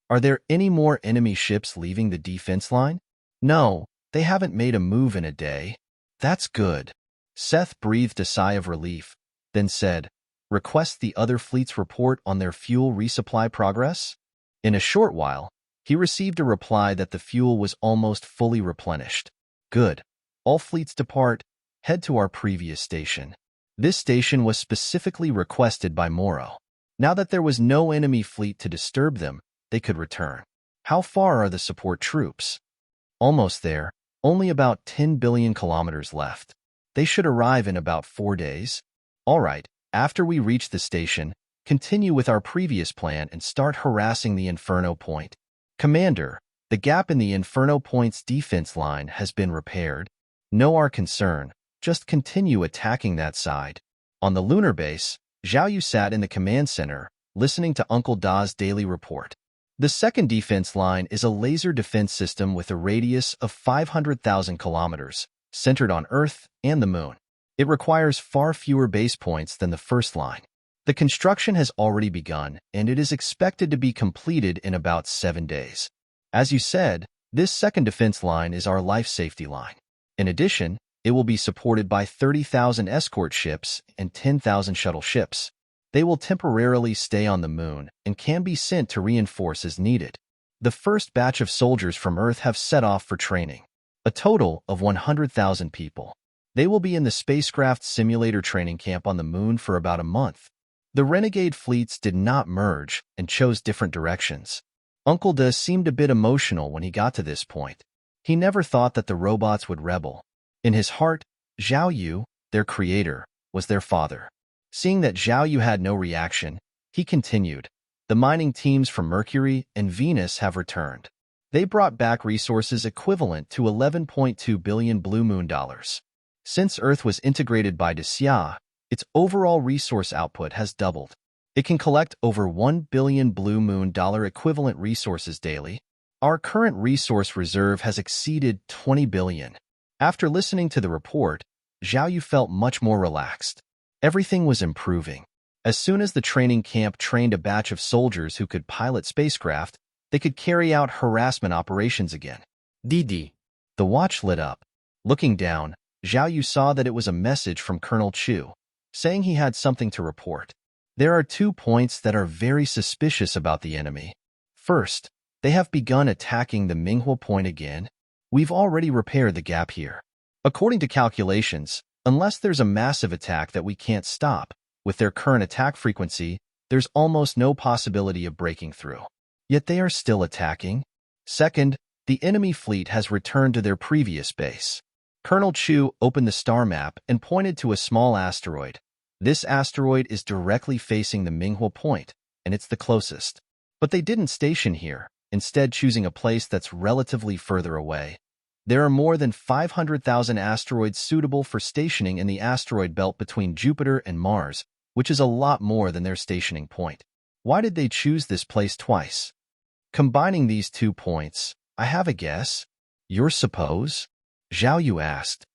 Are there any more enemy ships leaving the defense line? No, they haven't made a move in a day. That's good. Seth breathed a sigh of relief, then said, request the other fleets report on their fuel resupply progress? In a short while, he received a reply that the fuel was almost fully replenished. Good. All fleets depart. Head to our previous station. This station was specifically requested by Moro. Now that there was no enemy fleet to disturb them, they could return. How far are the support troops? Almost there. Only about 10 billion kilometers left. They should arrive in about 4 days. All right, after we reach the station, continue with our previous plan and start harassing the Inferno Point. Commander, the gap in the Inferno Point's defense line has been repaired. No our concern, just continue attacking that side. On the lunar base, Zhao Yu sat in the command center, listening to Uncle Da's daily report. The second defense line is a laser defense system with a radius of 500,000 kilometers, centered on Earth and the Moon. It requires far fewer base points than the first line. The construction has already begun, and it is expected to be completed in about 7 days. As you said, this second defense line is our life safety line. In addition, it will be supported by 30,000 escort ships and 10,000 shuttle ships. They will temporarily stay on the Moon and can be sent to reinforce as needed. The first batch of soldiers from Earth have set off for training, a total of 100,000 people. They will be in the spacecraft simulator training camp on the Moon for about a month. The renegade fleets did not merge and chose different directions. Uncle Da seemed a bit emotional when he got to this point. He never thought that the robots would rebel. In his heart, Zhao Yu, their creator, was their father. Seeing that Zhao Yu had no reaction, he continued, the mining teams from Mercury and Venus have returned. They brought back resources equivalent to 11.2 billion Blue Moon dollars. Since Earth was integrated by Dacia, its overall resource output has doubled. It can collect over 1 billion Blue Moon dollar equivalent resources daily. Our current resource reserve has exceeded 20 billion. After listening to the report, Zhao Yu felt much more relaxed. Everything was improving. As soon as the training camp trained a batch of soldiers who could pilot spacecraft, they could carry out harassment operations again. Didi. The watch lit up. Looking down, Zhao Yu saw that it was a message from Colonel Chu, saying he had something to report. There are 2 points that are very suspicious about the enemy. First, they have begun attacking the Manhwa Point again. We've already repaired the gap here. According to calculations, unless there's a massive attack that we can't stop, with their current attack frequency, there's almost no possibility of breaking through. Yet they are still attacking. Second, the enemy fleet has returned to their previous base. Colonel Chu opened the star map and pointed to a small asteroid. This asteroid is directly facing the Manhwa Point, and it's the closest. But they didn't station here, instead choosing a place that's relatively further away. There are more than 500,000 asteroids suitable for stationing in the asteroid belt between Jupiter and Mars, which is a lot more than their stationing point. Why did they choose this place twice? Combining these 2 points, I have a guess. Your suppose? Zhao Yu asked.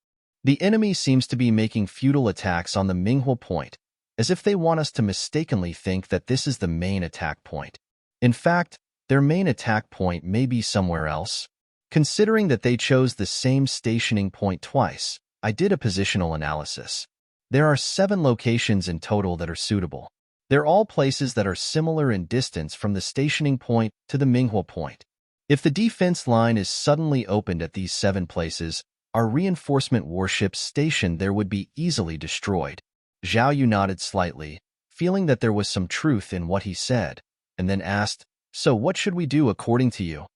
The enemy seems to be making futile attacks on the Manhwa Point, as if they want us to mistakenly think that this is the main attack point. In fact, their main attack point may be somewhere else. Considering that they chose the same stationing point twice, I did a positional analysis. There are 7 locations in total that are suitable. They're all places that are similar in distance from the stationing point to the Manhwa Point. If the defense line is suddenly opened at these 7 places, our reinforcement warships stationed there would be easily destroyed. Zhao Yu nodded slightly, feeling that there was some truth in what he said, and then asked, so what should we do according to you?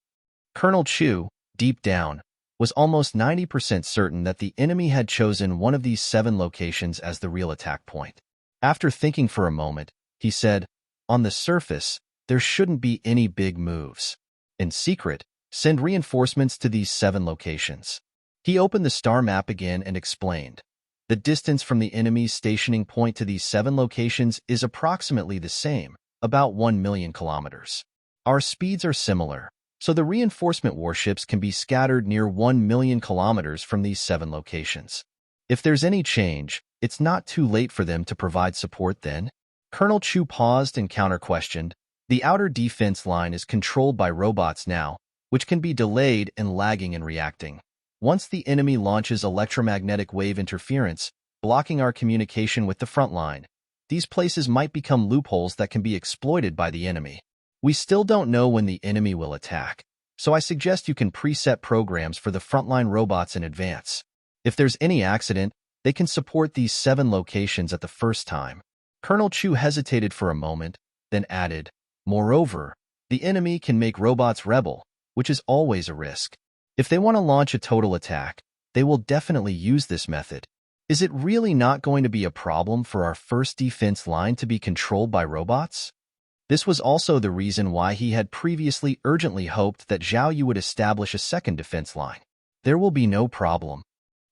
Colonel Chu, deep down, was almost 90% certain that the enemy had chosen one of these 7 locations as the real attack point. After thinking for a moment, he said, on the surface, there shouldn't be any big moves. In secret, send reinforcements to these 7 locations. He opened the star map again and explained. The distance from the enemy's stationing point to these 7 locations is approximately the same, about 1 million kilometers. Our speeds are similar, so the reinforcement warships can be scattered near 1 million kilometers from these 7 locations. If there's any change, it's not too late for them to provide support then? Colonel Chu paused and counter-questioned, The outer defense line is controlled by robots now, which can be delayed and lagging in reacting. Once the enemy launches electromagnetic wave interference, blocking our communication with the front line, these places might become loopholes that can be exploited by the enemy. We still don't know when the enemy will attack, so I suggest you can preset programs for the frontline robots in advance. If there's any accident, they can support these 7 locations at the first time. Colonel Chu hesitated for a moment, then added, moreover, the enemy can make robots rebel, which is always a risk. If they want to launch a total attack, they will definitely use this method. Is it really not going to be a problem for our first defense line to be controlled by robots? This was also the reason why he had previously urgently hoped that Zhao Yu would establish a second defense line. There will be no problem.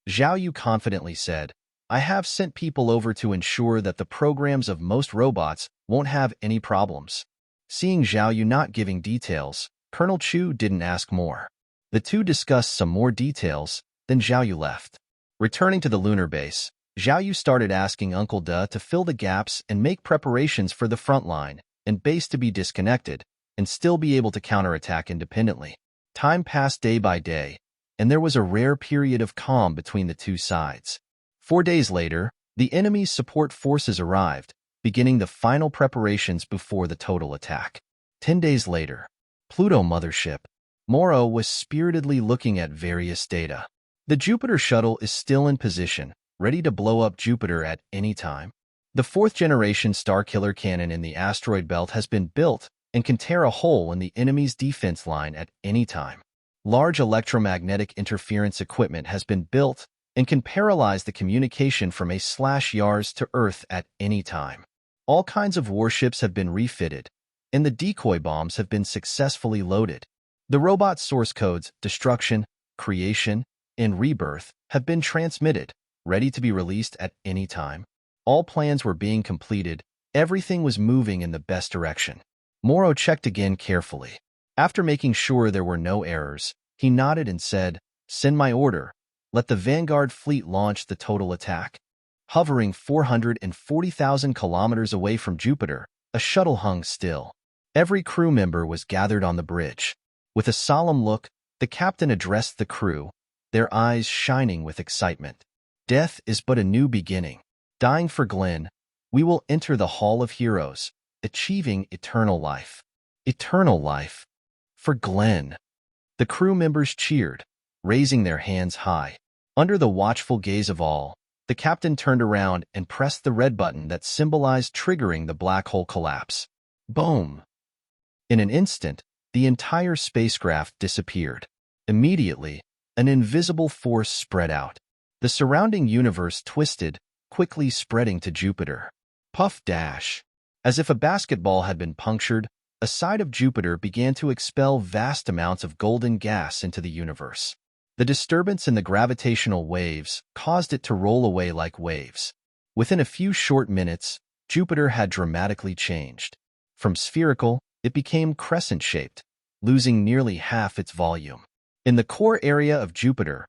Zhao Yu confidently said, I have sent people over to ensure that the programs of most robots won't have any problems. Seeing Zhao Yu not giving details, Colonel Chu didn't ask more. The two discussed some more details, then Zhao Yu left. Returning to the lunar base, Zhao Yu started asking Uncle De to fill the gaps and make preparations for the front line and base to be disconnected and still be able to counterattack independently. Time passed day by day, and there was a rare period of calm between the two sides. 4 days later, the enemy's support forces arrived, beginning the final preparations before the total attack. 10 days later, Pluto mothership. Moro was spiritedly looking at various data. The Jupiter shuttle is still in position, ready to blow up Jupiter at any time. The 4th-generation Starkiller cannon in the asteroid belt has been built and can tear a hole in the enemy's defense line at any time. Large electromagnetic interference equipment has been built and can paralyze the communication from A/Yars to Earth at any time. All kinds of warships have been refitted, and the decoy bombs have been successfully loaded. The robot source codes, destruction, creation, and rebirth have been transmitted, ready to be released at any time. All plans were being completed, everything was moving in the best direction. Moro checked again carefully. After making sure there were no errors, he nodded and said, send my order. Let the Vanguard fleet launch the total attack. Hovering 440,000 kilometers away from Jupiter, a shuttle hung still. Every crew member was gathered on the bridge. With a solemn look, the captain addressed the crew, their eyes shining with excitement. Death is but a new beginning. Dying for Glenn, we will enter the Hall of Heroes, achieving eternal life. Eternal life. For Glenn. The crew members cheered, raising their hands high. Under the watchful gaze of all, the captain turned around and pressed the red button that symbolized triggering the black hole collapse. Boom! In an instant, the entire spacecraft disappeared. Immediately, an invisible force spread out. The surrounding universe twisted, quickly spreading to Jupiter. Puff dash. As if a basketball had been punctured, a side of Jupiter began to expel vast amounts of golden gas into the universe. The disturbance in the gravitational waves caused it to roll away like waves. Within a few short minutes, Jupiter had dramatically changed. From spherical, it became crescent-shaped, losing nearly half its volume. In the core area of Jupiter,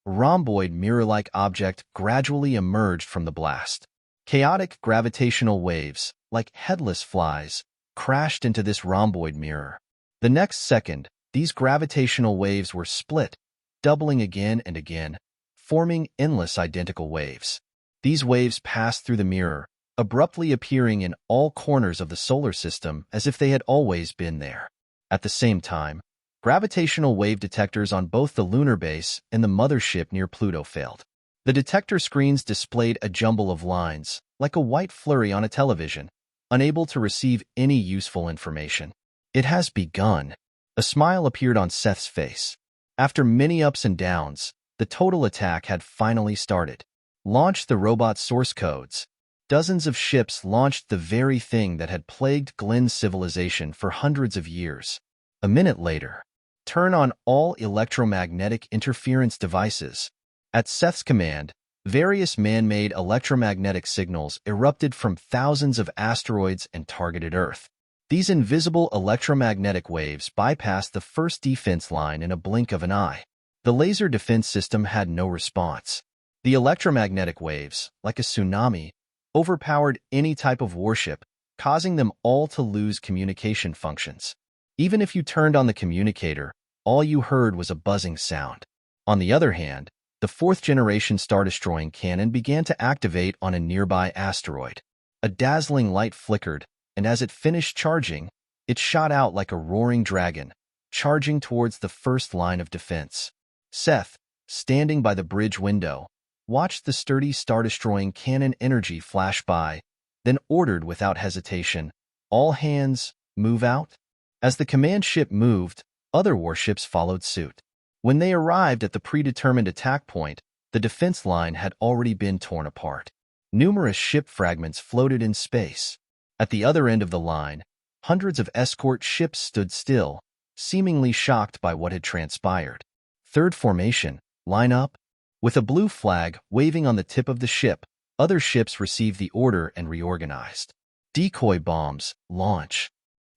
a rhomboid mirror-like object gradually emerged from the blast. Chaotic gravitational waves, like headless flies, crashed into this rhomboid mirror. The next second, these gravitational waves were split, doubling again and again, forming endless identical waves. These waves passed through the mirror, abruptly appearing in all corners of the solar system as if they had always been there. At the same time, gravitational wave detectors on both the lunar base and the mothership near Pluto failed. The detector screens displayed a jumble of lines, like a white flurry on a television, unable to receive any useful information. It has begun. A smile appeared on Seth's face. After many ups and downs, the total attack had finally started. Launch the robot source codes. Dozens of ships launched the very thing that had plagued Glenn's civilization for hundreds of years. A minute later, turn on all electromagnetic interference devices. At Seth's command, various man-made electromagnetic signals erupted from thousands of asteroids and targeted Earth. These invisible electromagnetic waves bypassed the first defense line in a blink of an eye. The laser defense system had no response. The electromagnetic waves, like a tsunami, overpowered any type of warship, causing them all to lose communication functions. Even if you turned on the communicator, all you heard was a buzzing sound. On the other hand, the fourth-generation star-destroying cannon began to activate on a nearby asteroid. A dazzling light flickered, and as it finished charging, it shot out like a roaring dragon, charging towards the first line of defense. Seth, standing by the bridge window, watched the sturdy star-destroying cannon energy flash by, then ordered without hesitation, "All hands, move out." As the command ship moved, other warships followed suit. When they arrived at the predetermined attack point, the defense line had already been torn apart. Numerous ship fragments floated in space. At the other end of the line, hundreds of escort ships stood still, seemingly shocked by what had transpired. Third formation, line up. With a blue flag waving on the tip of the ship, other ships received the order and reorganized. Decoy bombs, launch.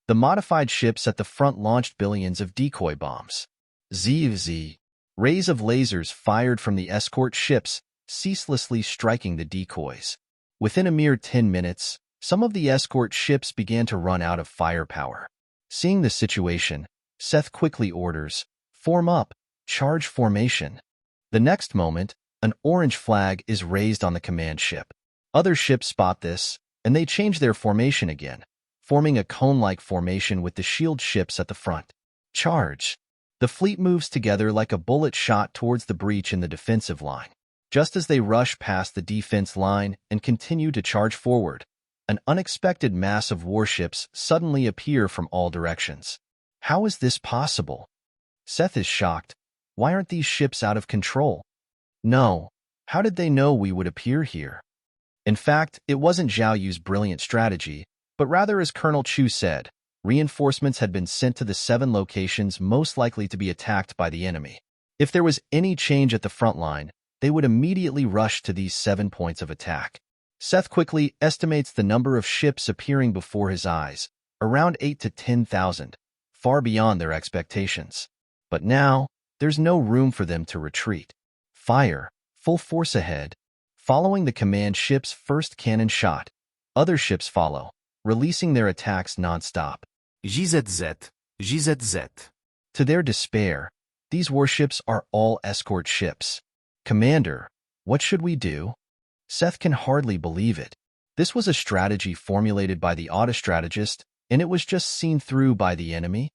The modified ships at the front launched billions of decoy bombs. ZZ. Rays of lasers fired from the escort ships, ceaselessly striking the decoys. Within a mere 10 minutes, some of the escort ships began to run out of firepower. Seeing the situation, Seth quickly orders, "Form up, charge formation." The next moment, an orange flag is raised on the command ship. Other ships spot this, and they change their formation again, forming a cone-like formation with the shield ships at the front. Charge. The fleet moves together like a bullet shot towards the breach in the defensive line. Just as they rush past the defense line and continue to charge forward, an unexpected mass of warships suddenly appear from all directions. How is this possible? Seth is shocked. Why aren't these ships out of control? No. How did they know we would appear here? In fact, it wasn't Zhao Yu's brilliant strategy, but rather, as Colonel Chu said, reinforcements had been sent to the 7 locations most likely to be attacked by the enemy. If there was any change at the front line, they would immediately rush to these 7 points of attack. Seth quickly estimates the number of ships appearing before his eyes, around 8 to 10,000, far beyond their expectations. But now, there's no room for them to retreat. Fire, full force ahead. Following the command ship's first cannon shot, other ships follow, releasing their attacks non-stop. JZZ, JZZ. To their despair, these warships are all escort ships. "Commander, what should we do?" Seth can hardly believe it. This was a strategy formulated by the autostrategist, and it was just seen through by the enemy.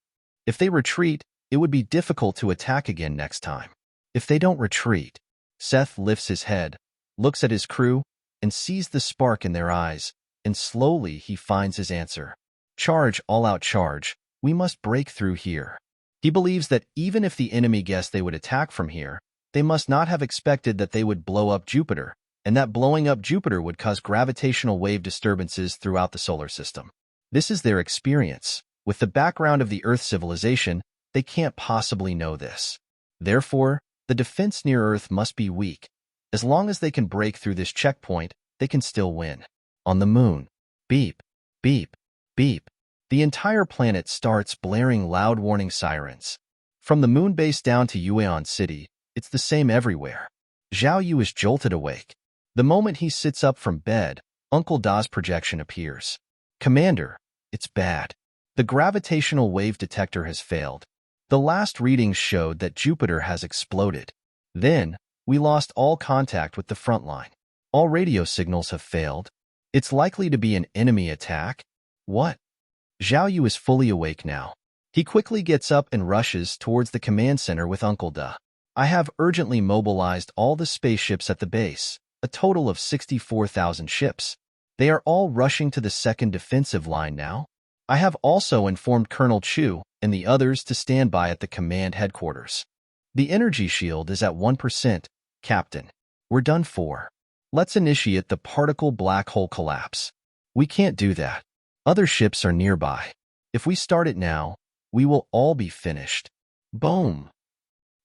If they retreat, it would be difficult to attack again next time. If they don't retreat, Seth lifts his head, looks at his crew, and sees the spark in their eyes, and slowly he finds his answer. Charge, all-out charge. We must break through here. He believes that even if the enemy guessed they would attack from here, they must not have expected that they would blow up Jupiter, and that blowing up Jupiter would cause gravitational wave disturbances throughout the solar system. This is their experience. With the background of the Earth civilization, they can't possibly know this. Therefore, the defense near Earth must be weak. As long as they can break through this checkpoint, they can still win. On the moon, beep, beep, beep. The entire planet starts blaring loud warning sirens. From the moon base down to Yueon City, it's the same everywhere. Zhao Yu is jolted awake. The moment he sits up from bed, Uncle Da's projection appears. "Commander, it's bad. The gravitational wave detector has failed. The last readings showed that Jupiter has exploded. Then, we lost all contact with the front line. All radio signals have failed. It's likely to be an enemy attack." What? Zhao Yu is fully awake now. He quickly gets up and rushes towards the command center with Uncle Da. "I have urgently mobilized all the spaceships at the base, a total of 64,000 ships. They are all rushing to the second defensive line now. I have also informed Colonel Chu and the others to stand by at the command headquarters. The energy shield is at 1%, Captain. We're done for. Let's initiate the particle black hole collapse. We can't do that. Other ships are nearby. If we start it now, we will all be finished." Boom!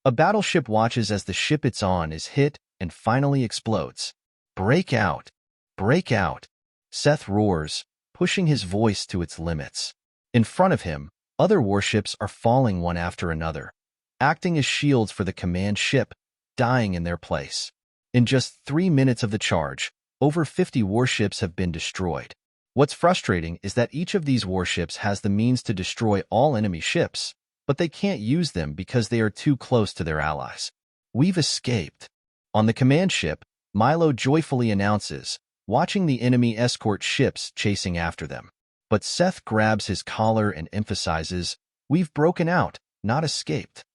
A battleship watches as the ship it's on is hit and finally explodes. "Break out! Break out!" Seth roars, pushing his voice to its limits. In front of him, other warships are falling one after another, acting as shields for the command ship, dying in their place. In just 3 minutes of the charge, over 50 warships have been destroyed. What's frustrating is that each of these warships has the means to destroy all enemy ships, but they can't use them because they are too close to their allies. We've escaped. On the command ship, Milo joyfully announces, watching the enemy escort ships chasing after them. But Seth grabs his collar and emphasizes, "We've broken out, not escaped."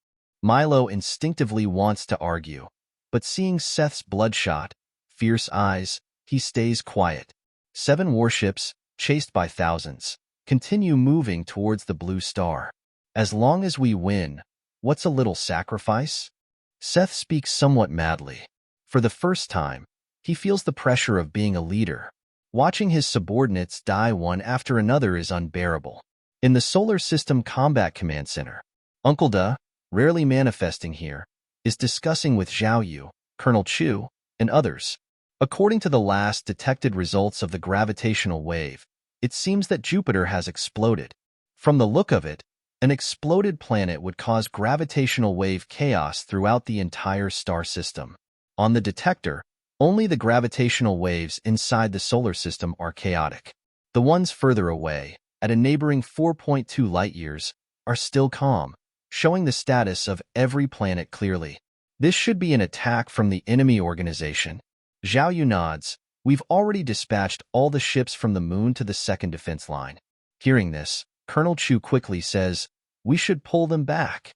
Milo instinctively wants to argue, but seeing Seth's bloodshot, fierce eyes, he stays quiet. 7 warships, chased by thousands, continue moving towards the blue star. As long as we win, what's a little sacrifice? Seth speaks somewhat madly. For the first time, he feels the pressure of being a leader. Watching his subordinates die one after another is unbearable. In the Solar System Combat Command Center, Uncle Da, rarely manifesting here, is discussing with Zhao Yu, Colonel Chu, and others. According to the last detected results of the gravitational wave, it seems that Jupiter has exploded. From the look of it, an exploded planet would cause gravitational wave chaos throughout the entire star system. On the detector, only the gravitational waves inside the solar system are chaotic. The ones further away, at a neighboring 4.2 light-years, are still calm, showing the status of every planet clearly. This should be an attack from the enemy organization. Zhao Yu nods. We've already dispatched all the ships from the moon to the second defense line. Hearing this, Colonel Chu quickly says, "We should pull them back."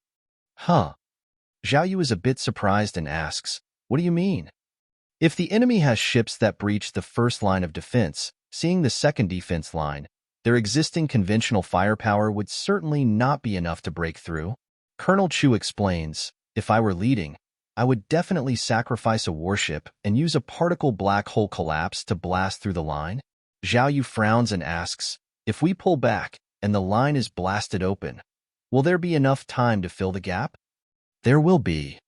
Huh. Zhao Yu is a bit surprised and asks, "What do you mean?" If the enemy has ships that breach the first line of defense, seeing the second defense line, their existing conventional firepower would certainly not be enough to break through. Colonel Chu explains, "If I were leading, I would definitely sacrifice a warship and use a particle black hole collapse to blast through the line." Zhao Yu frowns and asks, "If we pull back and the line is blasted open, will there be enough time to fill the gap?" "There will be."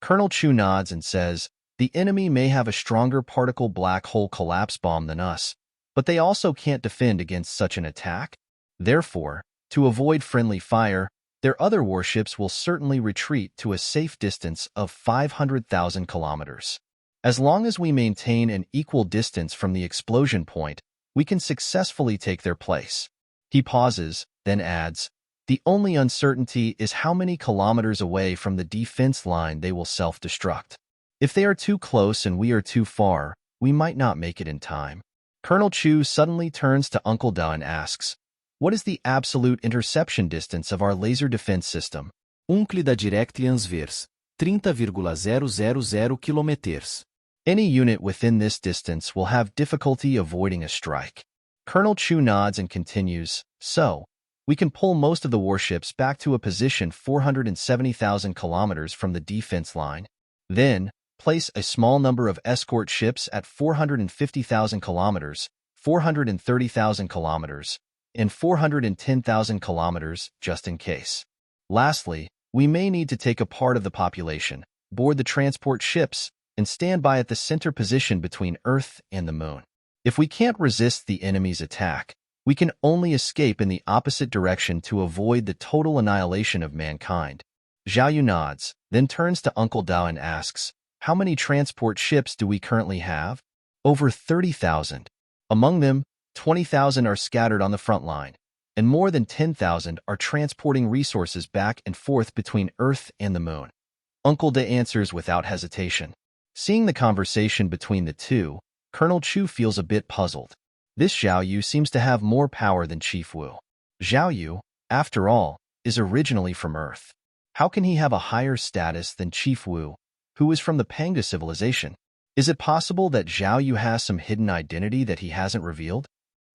Colonel Chu nods and says, "The enemy may have a stronger particle black hole collapse bomb than us, but they also can't defend against such an attack. Therefore, to avoid friendly fire, their other warships will certainly retreat to a safe distance of 500,000 kilometers. As long as we maintain an equal distance from the explosion point, we can successfully take their place." He pauses, then adds, "The only uncertainty is how many kilometers away from the defense line they will self-destruct. If they are too close and we are too far, we might not make it in time." Colonel Chu suddenly turns to Uncle Da and asks, "What is the absolute interception distance of our laser defense system?" Unclida direct transverse, 30,000 km. Any unit within this distance will have difficulty avoiding a strike. Colonel Chu nods and continues, "So, we can pull most of the warships back to a position 470,000 kilometers from the defense line. Then, place a small number of escort ships at 450,000 kilometers, 430,000 kilometers, and 410,000 kilometers just in case. Lastly, we may need to take a part of the population, board the transport ships, and stand by at the center position between Earth and the Moon. If we can't resist the enemy's attack, we can only escape in the opposite direction to avoid the total annihilation of mankind." Zhao Yu nods, then turns to Uncle Dao and asks, "How many transport ships do we currently have?" "Over 30,000. Among them, 20,000 are scattered on the front line, and more than 10,000 are transporting resources back and forth between Earth and the Moon." Uncle Da answers without hesitation. Seeing the conversation between the two, Colonel Chu feels a bit puzzled. This Zhao Yu seems to have more power than Chief Wu. Zhao Yu, after all, is originally from Earth. How can he have a higher status than Chief Wu, who is from the Panga civilization? Is it possible that Zhao Yu has some hidden identity that he hasn't revealed?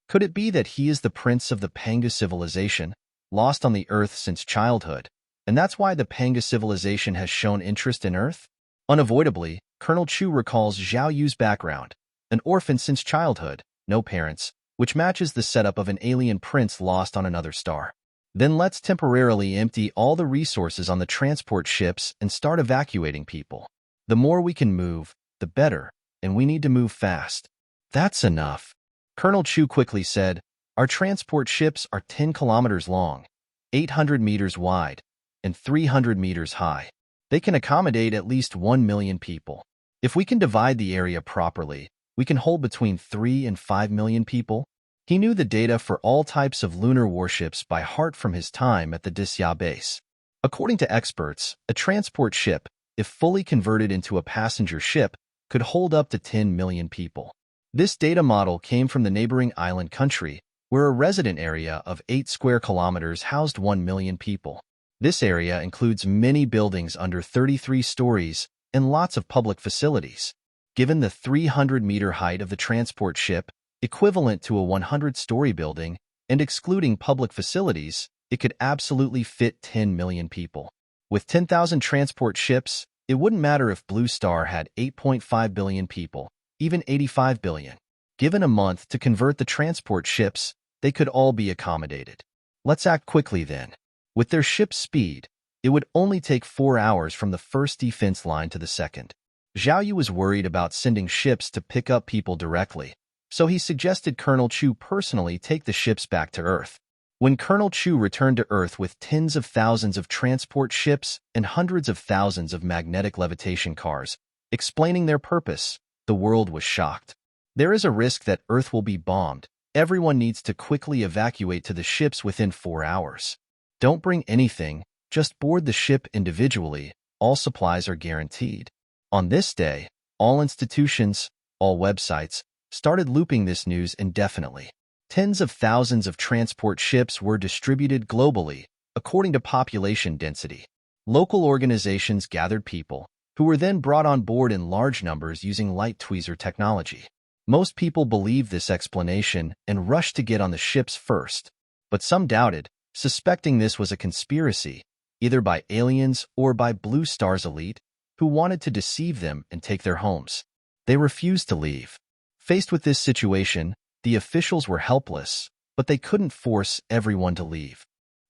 Could it be that he is the prince of the Panga civilization, lost on the Earth since childhood, and that's why the Panga civilization has shown interest in Earth? Unavoidably, Colonel Chu recalls Zhao Yu's background, an orphan since childhood, no parents, which matches the setup of an alien prince lost on another star. Then let's temporarily empty all the resources on the transport ships and start evacuating people. The more we can move, the better, and we need to move fast. That's enough. Colonel Chu quickly said, "Our transport ships are 10 kilometers long, 800 meters wide, and 300 meters high. They can accommodate at least 1 million people. If we can divide the area properly, we can hold between 3 and 5 million people." He knew the data for all types of lunar warships by heart from his time at the Disya base. According to experts, a transport ship, if fully converted into a passenger ship, could hold up to 10 million people. This data model came from the neighboring island country, where a resident area of 8 square kilometers housed 1 million people. This area includes many buildings under 33 stories and lots of public facilities. Given the 300-meter height of the transport ship, equivalent to a 100-story building, and excluding public facilities, it could absolutely fit 10 million people. With 10,000 transport ships, it wouldn't matter if Blue Star had 8.5 billion people, even 85 billion. Given a month to convert the transport ships, they could all be accommodated. Let's act quickly then. With their ship's speed, it would only take 4 hours from the first defense line to the second. Zhao Yu was worried about sending ships to pick up people directly, so he suggested Colonel Chu personally take the ships back to Earth. When Colonel Chu returned to Earth with tens of thousands of transport ships and hundreds of thousands of magnetic levitation cars, explaining their purpose, the world was shocked. There is a risk that Earth will be bombed. Everyone needs to quickly evacuate to the ships within 4 hours. Don't bring anything, just board the ship individually. All supplies are guaranteed. On this day, all institutions, all websites, started looping this news indefinitely. Tens of thousands of transport ships were distributed globally, according to population density. Local organizations gathered people, who were then brought on board in large numbers using light tweezer technology. Most people believed this explanation and rushed to get on the ships first, but some doubted, suspecting this was a conspiracy, either by aliens or by Blue Star's elite, who wanted to deceive them and take their homes. They refused to leave. Faced with this situation, the officials were helpless, but they couldn't force everyone to leave.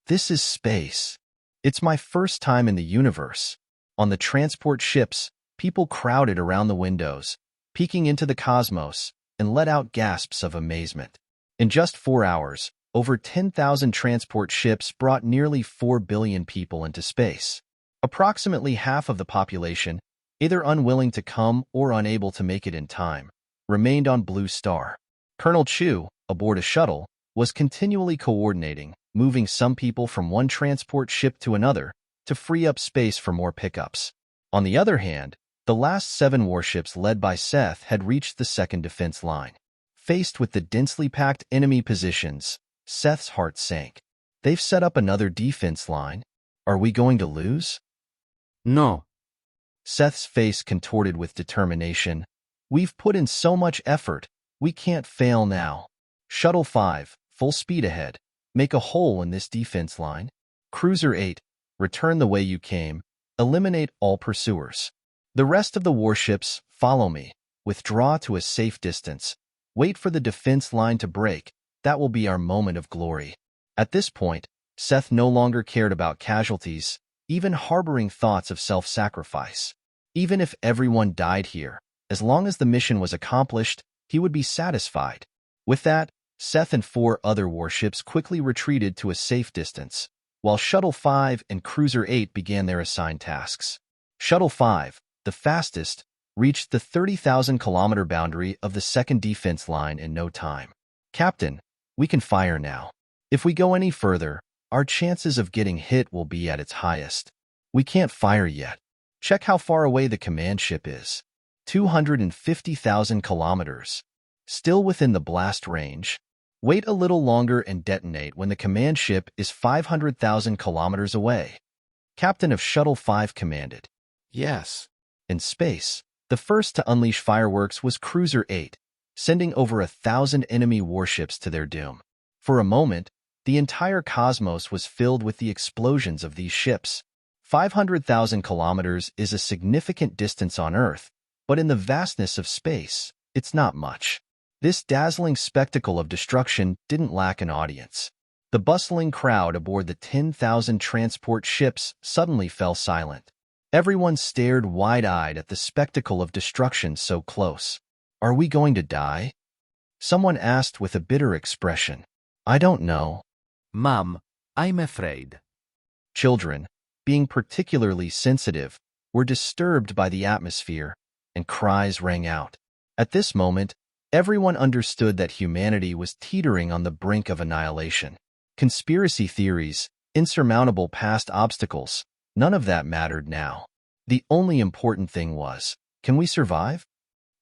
This is space. It's my first time in the universe. On the transport ships, people crowded around the windows, peeking into the cosmos, and let out gasps of amazement. In just 4 hours, over 10,000 transport ships brought nearly 4 billion people into space. Approximately half of the population, either unwilling to come or unable to make it in time, remained on Blue Star. Colonel Chu, aboard a shuttle, was continually coordinating, moving some people from one transport ship to another to free up space for more pickups. On the other hand, the last 7 warships led by Seth had reached the second defense line. Faced with the densely packed enemy positions, Seth's heart sank. They've set up another defense line. Are we going to lose? No. Seth's face contorted with determination. We've put in so much effort. We can't fail now. Shuttle 5, full speed ahead. Make a hole in this defense line. Cruiser 8, return the way you came. Eliminate all pursuers. The rest of the warships, follow me. Withdraw to a safe distance. Wait for the defense line to break. That will be our moment of glory. At this point, Seth no longer cared about casualties, even harboring thoughts of self-sacrifice. Even if everyone died here, as long as the mission was accomplished, he would be satisfied. With that, Seth and 4 other warships quickly retreated to a safe distance, while Shuttle 5 and Cruiser 8 began their assigned tasks. Shuttle 5, the fastest, reached the 30,000-kilometer boundary of the second defense line in no time. Captain, we can fire now. If we go any further, our chances of getting hit will be at its highest. We can't fire yet. Check how far away the command ship is. 250,000 kilometers. Still within the blast range. Wait a little longer and detonate when the command ship is 500,000 kilometers away. Captain of Shuttle 5 commanded. Yes. In space, the first to unleash fireworks was Cruiser 8, sending over 1,000 enemy warships to their doom. For a moment, the entire cosmos was filled with the explosions of these ships. 500,000 kilometers is a significant distance on Earth, but in the vastness of space, it's not much. This dazzling spectacle of destruction didn't lack an audience. The bustling crowd aboard the 10,000 transport ships suddenly fell silent. Everyone stared wide-eyed at the spectacle of destruction so close. Are we going to die? Someone asked with a bitter expression. I don't know. Mom, I'm afraid. Children, being particularly sensitive, were disturbed by the atmosphere, and cries rang out. At this moment, Everyone understood that humanity was teetering on the brink of annihilation. Conspiracy theories, insurmountable past obstacles, none of that mattered now. The only important thing was, can we survive?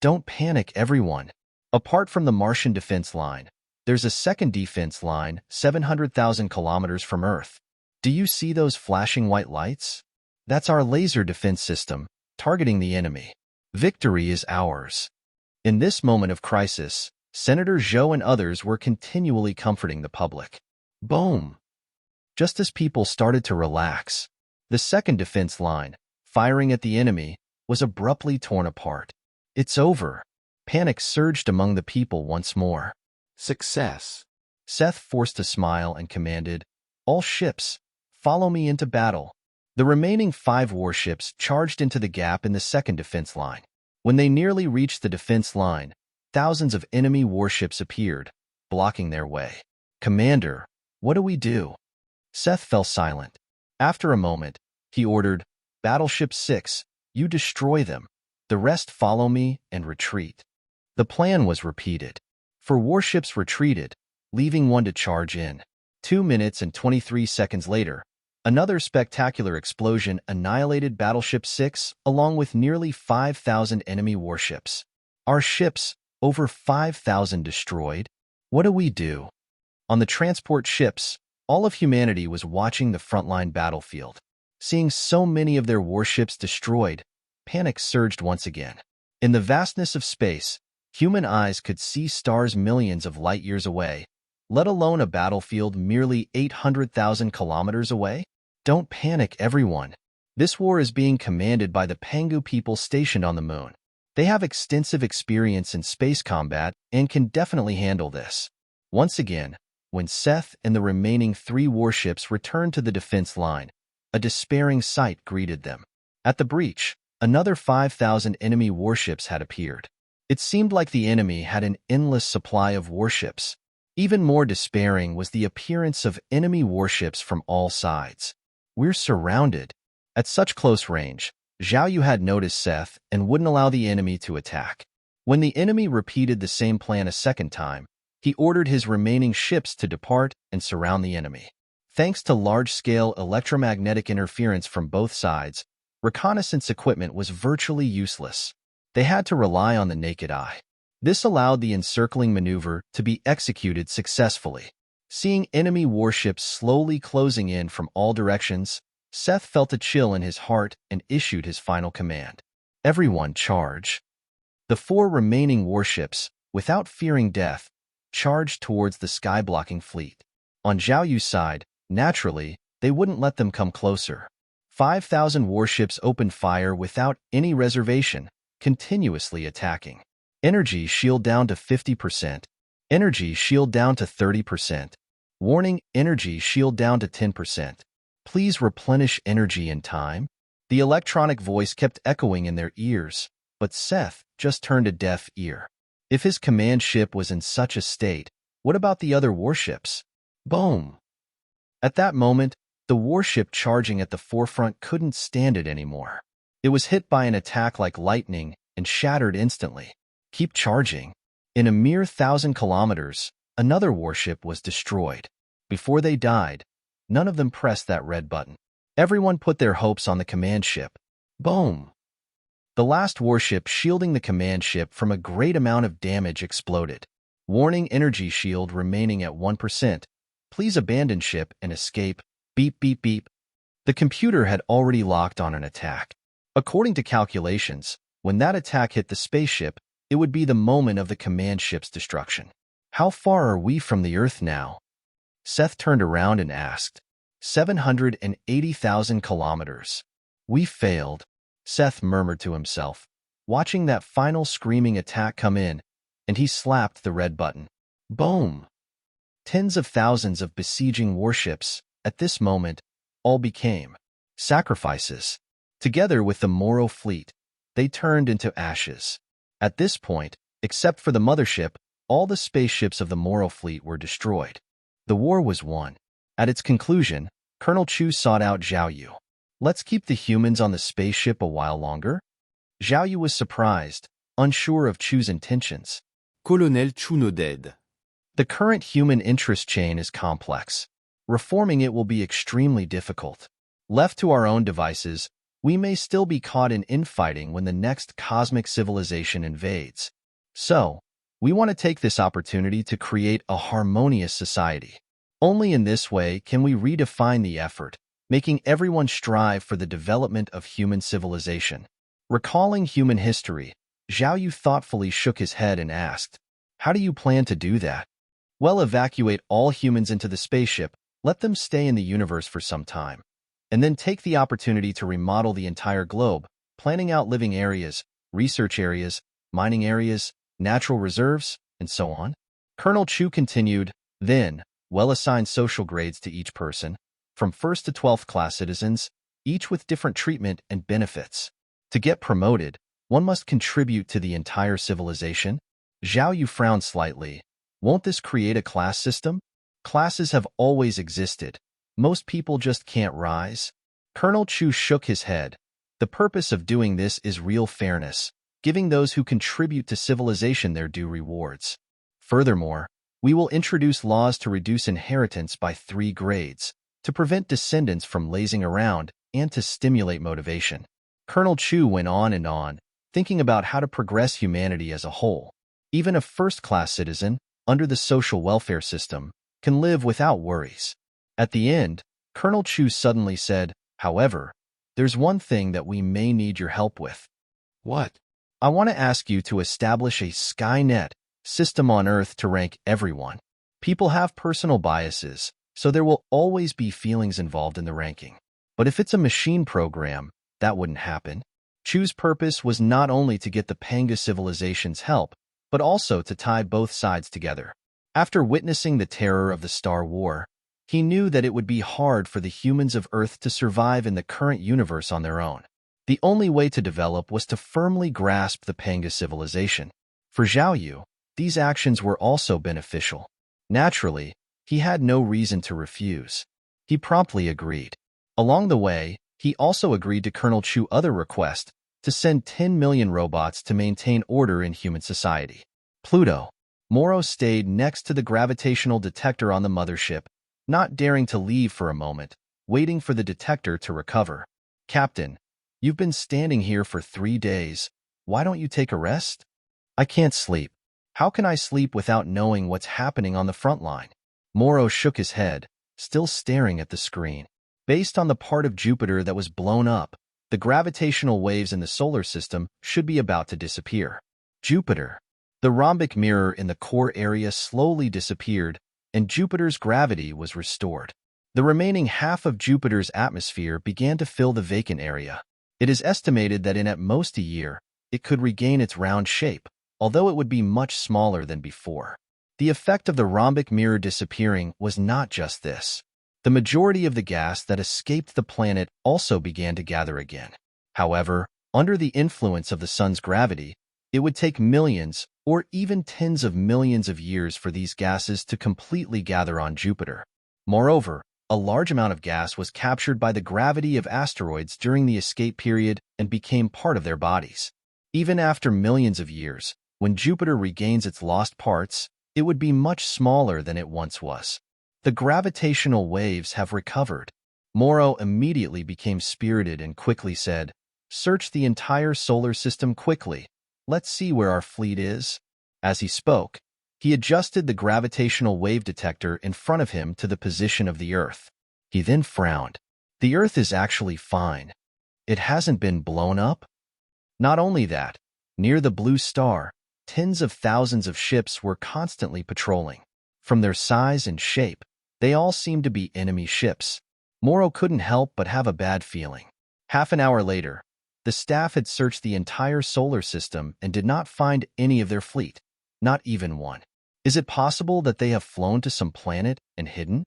Don't panic, everyone. Apart from the Martian defense line, there's a second defense line 700,000 kilometers from Earth. Do you see those flashing white lights? That's our laser defense system, targeting the enemy. Victory is ours. In this moment of crisis, Senator Zhou and others were continually comforting the public. Boom! Just as people started to relax, the second defense line, firing at the enemy, was abruptly torn apart. It's over. Panic surged among the people once more. Success. Seth forced a smile and commanded, "All ships, follow me into battle." The remaining 5 warships charged into the gap in the second defense line. When they nearly reached the defense line, thousands of enemy warships appeared, blocking their way. "Commander, what do we do?" Seth fell silent. After a moment, he ordered, "Battleship 6, you destroy them. The rest follow me and retreat." The plan was repeated. 4 warships retreated, leaving 1 to charge in. 2 minutes and 23 seconds later, another spectacular explosion annihilated Battleship 6 along with nearly 5,000 enemy warships. Our ships, over 5,000 destroyed. What do we do? On the transport ships, all of humanity was watching the frontline battlefield. Seeing so many of their warships destroyed, panic surged once again. In the vastness of space, human eyes could see stars millions of light years away, let alone a battlefield merely 800,000 kilometers away? Don't panic, everyone. This war is being commanded by the Pangu people stationed on the moon. They have extensive experience in space combat and can definitely handle this. Once again, when Seth and the remaining 3 warships returned to the defense line, a despairing sight greeted them. At the breach, another 5,000 enemy warships had appeared. It seemed like the enemy had an endless supply of warships. Even more despairing was the appearance of enemy warships from all sides. "We're surrounded." At such close range, Zhao Yu had noticed Seth and wouldn't allow the enemy to attack. When the enemy repeated the same plan a second time, he ordered his remaining ships to depart and surround the enemy. Thanks to large-scale electromagnetic interference from both sides, reconnaissance equipment was virtually useless. They had to rely on the naked eye. This allowed the encircling maneuver to be executed successfully. Seeing enemy warships slowly closing in from all directions, Seth felt a chill in his heart and issued his final command. "Everyone charge." The 4 remaining warships, without fearing death, charged towards the sky-blocking fleet. On Zhao Yu's side, naturally, they wouldn't let them come closer. 5,000 warships opened fire without any reservation, continuously attacking. Energy shield down to 50%. Energy shield down to 30%. Warning, energy shield down to 10%. Please replenish energy in time. The electronic voice kept echoing in their ears, but Seth just turned a deaf ear. If his command ship was in such a state, what about the other warships? Boom! At that moment, the warship charging at the forefront couldn't stand it anymore. It was hit by an attack like lightning and shattered instantly. Keep charging. In a mere 1,000 kilometers, another warship was destroyed. Before they died, none of them pressed that red button. Everyone put their hopes on the command ship. Boom! The last warship shielding the command ship from a great amount of damage exploded. Warning, energy shield remaining at 1%. Please abandon ship and escape. Beep, beep, beep. The computer had already locked on an attack. According to calculations, when that attack hit the spaceship, it would be the moment of the command ship's destruction. "How far are we from the Earth now?" Seth turned around and asked. 780,000 kilometers. "We failed," Seth murmured to himself, watching that final screaming attack come in, and he slapped the red button. Boom! Tens of thousands of besieging warships, at this moment, all became sacrifices. Together with the Moro fleet, they turned into ashes. At this point, except for the mothership, all the spaceships of the Moro fleet were destroyed. The war was won. At its conclusion, Colonel Chu sought out Zhao Yu. "Let's keep the humans on the spaceship a while longer?" Zhao Yu was surprised, unsure of Chu's intentions. Colonel Chu nodded. The current human interest chain is complex. Reforming it will be extremely difficult. Left to our own devices, we may still be caught in infighting when the next cosmic civilization invades. So, we want to take this opportunity to create a harmonious society. Only in this way can we redefine the effort, making everyone strive for the development of human civilization. Recalling human history, Zhao Yu thoughtfully shook his head and asked, "How do you plan to do that?" "Well, evacuate all humans into the spaceship, let them stay in the universe for some time, and then take the opportunity to remodel the entire globe, planning out living areas, research areas, mining areas, natural reserves, and so on." Colonel Chu continued, "Then, well-assign social grades to each person, from 1st to 12th class citizens, each with different treatment and benefits. To get promoted, one must contribute to the entire civilization." Zhao Yu frowned slightly. "Won't this create a class system?" "Classes have always existed. Most people just can't rise." Colonel Chu shook his head. "The purpose of doing this is real fairness, giving those who contribute to civilization their due rewards. Furthermore, we will introduce laws to reduce inheritance by 3 grades, to prevent descendants from lazing around and to stimulate motivation." Colonel Chu went on and on, thinking about how to progress humanity as a whole. Even a first-class citizen, under the social welfare system, can live without worries. At the end, Colonel Chu suddenly said, "However, there's one thing that we may need your help with." "What?" "I want to ask you to establish a Skynet system on Earth to rank everyone. People have personal biases, so there will always be feelings involved in the ranking. But if it's a machine program, that wouldn't happen." Chu's purpose was not only to get the Panga civilization's help, but also to tie both sides together. After witnessing the terror of the Star War, he knew that it would be hard for the humans of Earth to survive in the current universe on their own. The only way to develop was to firmly grasp the Panga civilization. For Zhao Yu, these actions were also beneficial. Naturally, he had no reason to refuse. He promptly agreed. Along the way, he also agreed to Colonel Chu's other request to send 10 million robots to maintain order in human society. Pluto. Moro stayed next to the gravitational detector on the mothership, not daring to leave for a moment, waiting for the detector to recover. "Captain, you've been standing here for 3 days. Why don't you take a rest?" "I can't sleep." "How can I sleep without knowing what's happening on the front line?" Moro shook his head, still staring at the screen. Based on the part of Jupiter that was blown up, the gravitational waves in the solar system should be about to disappear. Jupiter. The rhombic mirror in the core area slowly disappeared, and Jupiter's gravity was restored. The remaining half of Jupiter's atmosphere began to fill the vacant area. It is estimated that in at most a year, it could regain its round shape, although it would be much smaller than before. The effect of the rhombic mirror disappearing was not just this. The majority of the gas that escaped the planet also began to gather again. However, under the influence of the sun's gravity, it would take millions or even tens of millions of years for these gases to completely gather on Jupiter. Moreover, a large amount of gas was captured by the gravity of asteroids during the escape period and became part of their bodies. Even after millions of years, when Jupiter regains its lost parts, it would be much smaller than it once was. The gravitational waves have recovered. Moro immediately became spirited and quickly said, "Search the entire solar system quickly. Let's see where our fleet is." As he spoke, he adjusted the gravitational wave detector in front of him to the position of the Earth. He then frowned. The Earth is actually fine. It hasn't been blown up. Not only that, near the blue star, tens of thousands of ships were constantly patrolling. From their size and shape, they all seemed to be enemy ships. Moro couldn't help but have a bad feeling. Half an hour later, the staff had searched the entire solar system and did not find any of their fleet, not even one. Is it possible that they have flown to some planet and hidden?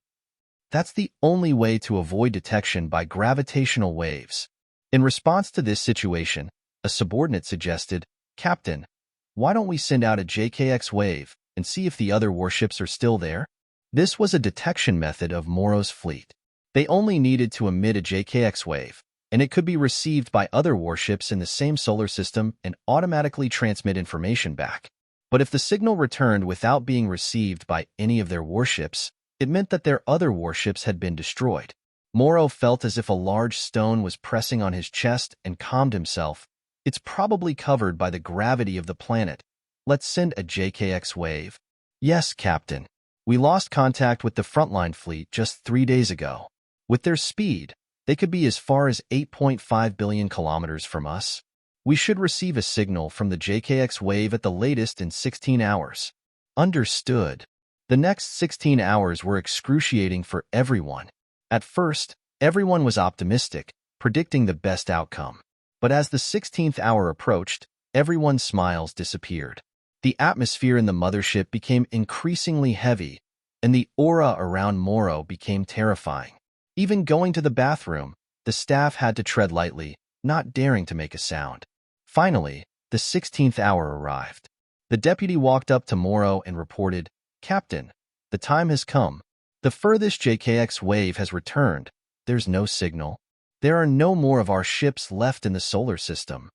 That's the only way to avoid detection by gravitational waves. In response to this situation, a subordinate suggested, "Captain, why don't we send out a JKX wave and see if the other warships are still there?" This was a detection method of Moro's fleet. They only needed to emit a JKX wave, and it could be received by other warships in the same solar system and automatically transmit information back. But if the signal returned without being received by any of their warships, it meant that their other warships had been destroyed. Moro felt as if a large stone was pressing on his chest and calmed himself. It's probably covered by the gravity of the planet. Let's send a JKX wave. Yes, Captain. We lost contact with the frontline fleet just 3 days ago. With their speed, they could be as far as 8.5 billion kilometers from us. We should receive a signal from the JKX wave at the latest in 16 hours. Understood. The next 16 hours were excruciating for everyone. At first, everyone was optimistic, predicting the best outcome. But as the 16th hour approached, everyone's smiles disappeared. The atmosphere in the mothership became increasingly heavy, and the aura around Moro became terrifying. Even going to the bathroom, the staff had to tread lightly, not daring to make a sound. Finally, the 16th hour arrived. The deputy walked up to Moro and reported, "Captain, the time has come. The furthest JKX wave has returned. There's no signal. There are no more of our ships left in the solar system."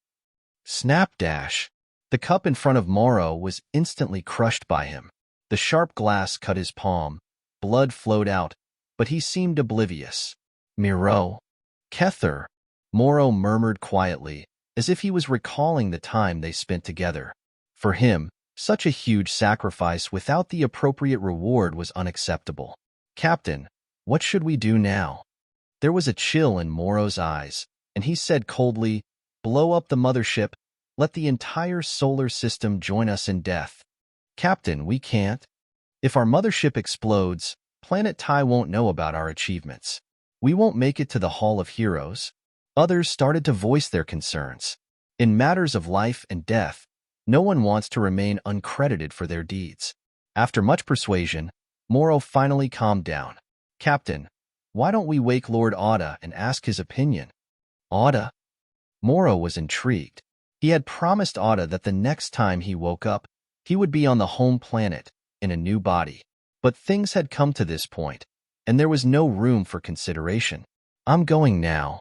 Snapdash. The cup in front of Moro was instantly crushed by him. The sharp glass cut his palm. Blood flowed out, but he seemed oblivious. "Miro. Kether," Moro murmured quietly, as if he was recalling the time they spent together. For him, such a huge sacrifice without the appropriate reward was unacceptable. "Captain, what should we do now?" There was a chill in Moro's eyes, and he said coldly, "Blow up the mothership. Let the entire solar system join us in death." "Captain, we can't. If our mothership explodes, Planet Tai won't know about our achievements. We won't make it to the Hall of Heroes." Others started to voice their concerns. In matters of life and death, no one wants to remain uncredited for their deeds. After much persuasion, Moro finally calmed down. "Captain, why don't we wake Lord Oda and ask his opinion?" "Oda?" Moro was intrigued. He had promised Oda that the next time he woke up, he would be on the home planet, in a new body. But things had come to this point, and there was no room for consideration. "I'm going now."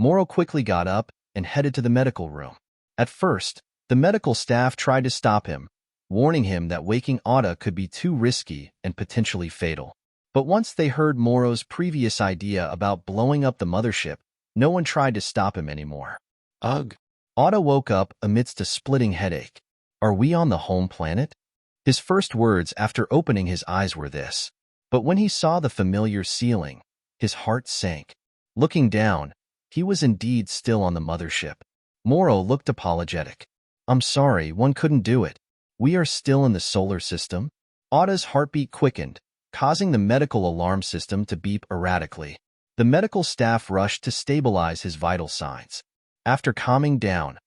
Moro quickly got up and headed to the medical room. At first, the medical staff tried to stop him, warning him that waking Oda could be too risky and potentially fatal. But once they heard Moro's previous idea about blowing up the mothership, no one tried to stop him anymore. Ugh. Oda woke up amidst a splitting headache. "Are we on the home planet?" His first words after opening his eyes were this. But when he saw the familiar ceiling, his heart sank. Looking down, he was indeed still on the mothership. Moro looked apologetic. "I'm sorry, one couldn't do it. We are still in the solar system." Oda's heartbeat quickened, causing the medical alarm system to beep erratically. The medical staff rushed to stabilize his vital signs. After calming down,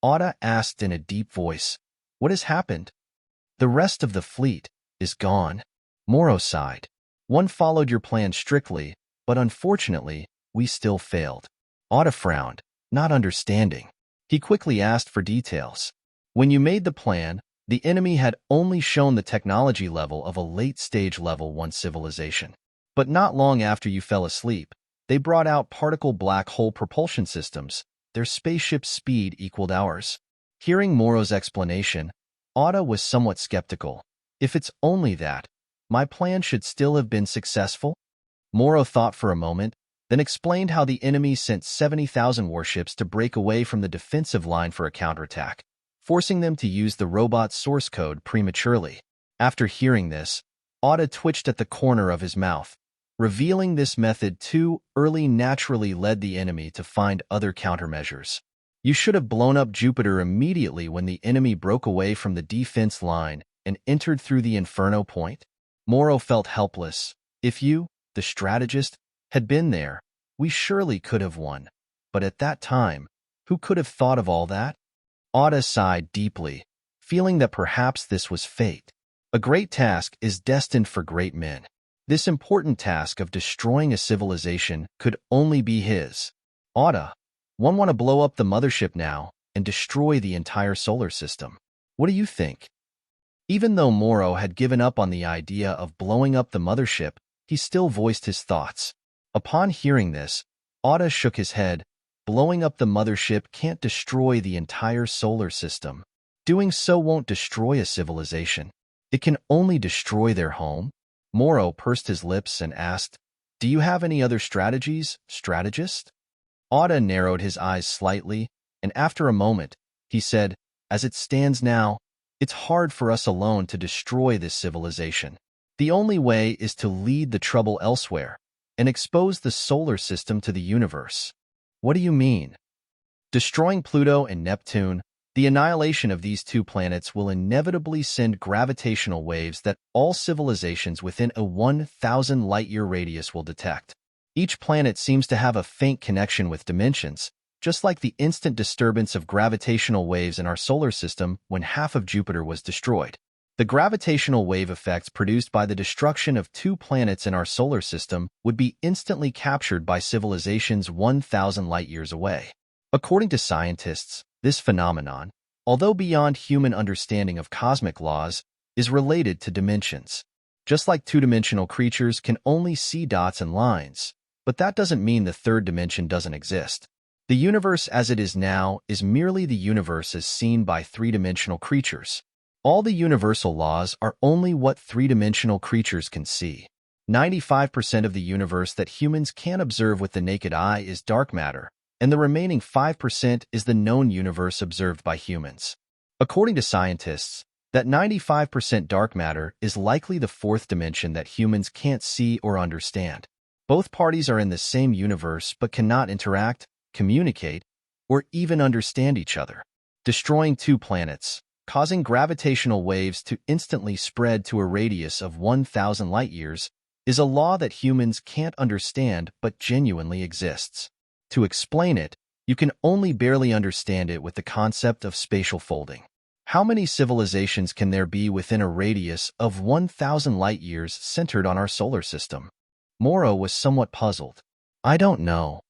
Oda asked in a deep voice, "What has happened?" "The rest of the fleet is gone." Moro sighed. "One followed your plan strictly, but unfortunately, we still failed." Oda frowned, not understanding. He quickly asked for details. "When you made the plan, the enemy had only shown the technology level of a late-stage level 1 civilization. But not long after you fell asleep, they brought out particle black hole propulsion systems. Their spaceship's speed equaled ours." Hearing Moro's explanation, Oda was somewhat skeptical. "If it's only that, my plan should still have been successful?" Moro thought for a moment, then explained how the enemy sent 70,000 warships to break away from the defensive line for a counterattack, forcing them to use the robot's source code prematurely. After hearing this, Oda twitched at the corner of his mouth. Revealing this method too early naturally led the enemy to find other countermeasures. "You should have blown up Jupiter immediately when the enemy broke away from the defense line and entered through the Inferno Point." Moro felt helpless. "If you, the strategist, had been there, we surely could have won. But at that time, who could have thought of all that?" Oda sighed deeply, feeling that perhaps this was fate. A great task is destined for great men. This important task of destroying a civilization could only be his. "Oda, one want to blow up the mothership now and destroy the entire solar system. What do you think?" Even though Moro had given up on the idea of blowing up the mothership, he still voiced his thoughts. Upon hearing this, Oda shook his head. "Blowing up the mothership can't destroy the entire solar system. Doing so won't destroy a civilization. It can only destroy their home. Moro pursed his lips and asked, "Do you have any other strategies, strategist?" Oda narrowed his eyes slightly, and after a moment, he said, "As it stands now, it's hard for us alone to destroy this civilization. The only way is to lead the trouble elsewhere and expose the solar system to the universe." "What do you mean?" "Destroying Pluto and Neptune, the annihilation of these two planets will inevitably send gravitational waves that all civilizations within a 1,000 light-year radius will detect. Each planet seems to have a faint connection with dimensions, just like the instant disturbance of gravitational waves in our solar system when half of Jupiter was destroyed. The gravitational wave effects produced by the destruction of two planets in our solar system would be instantly captured by civilizations 1,000 light-years away. According to scientists, this phenomenon, although beyond human understanding of cosmic laws, is related to dimensions. Just like two-dimensional creatures can only see dots and lines, but that doesn't mean the third dimension doesn't exist. The universe as it is now is merely the universe as seen by three-dimensional creatures. All the universal laws are only what three-dimensional creatures can see. 95% of the universe that humans can observe with the naked eye is dark matter, and the remaining 5% is the known universe observed by humans. According to scientists, that 95% dark matter is likely the fourth dimension that humans can't see or understand. Both parties are in the same universe but cannot interact, communicate, or even understand each other. Destroying two planets, causing gravitational waves to instantly spread to a radius of 1,000 light-years, is a law that humans can't understand but genuinely exists. To explain it, you can only barely understand it with the concept of spatial folding. How many civilizations can there be within a radius of 1,000 light-years centered on our solar system? Moro was somewhat puzzled. "I don't know."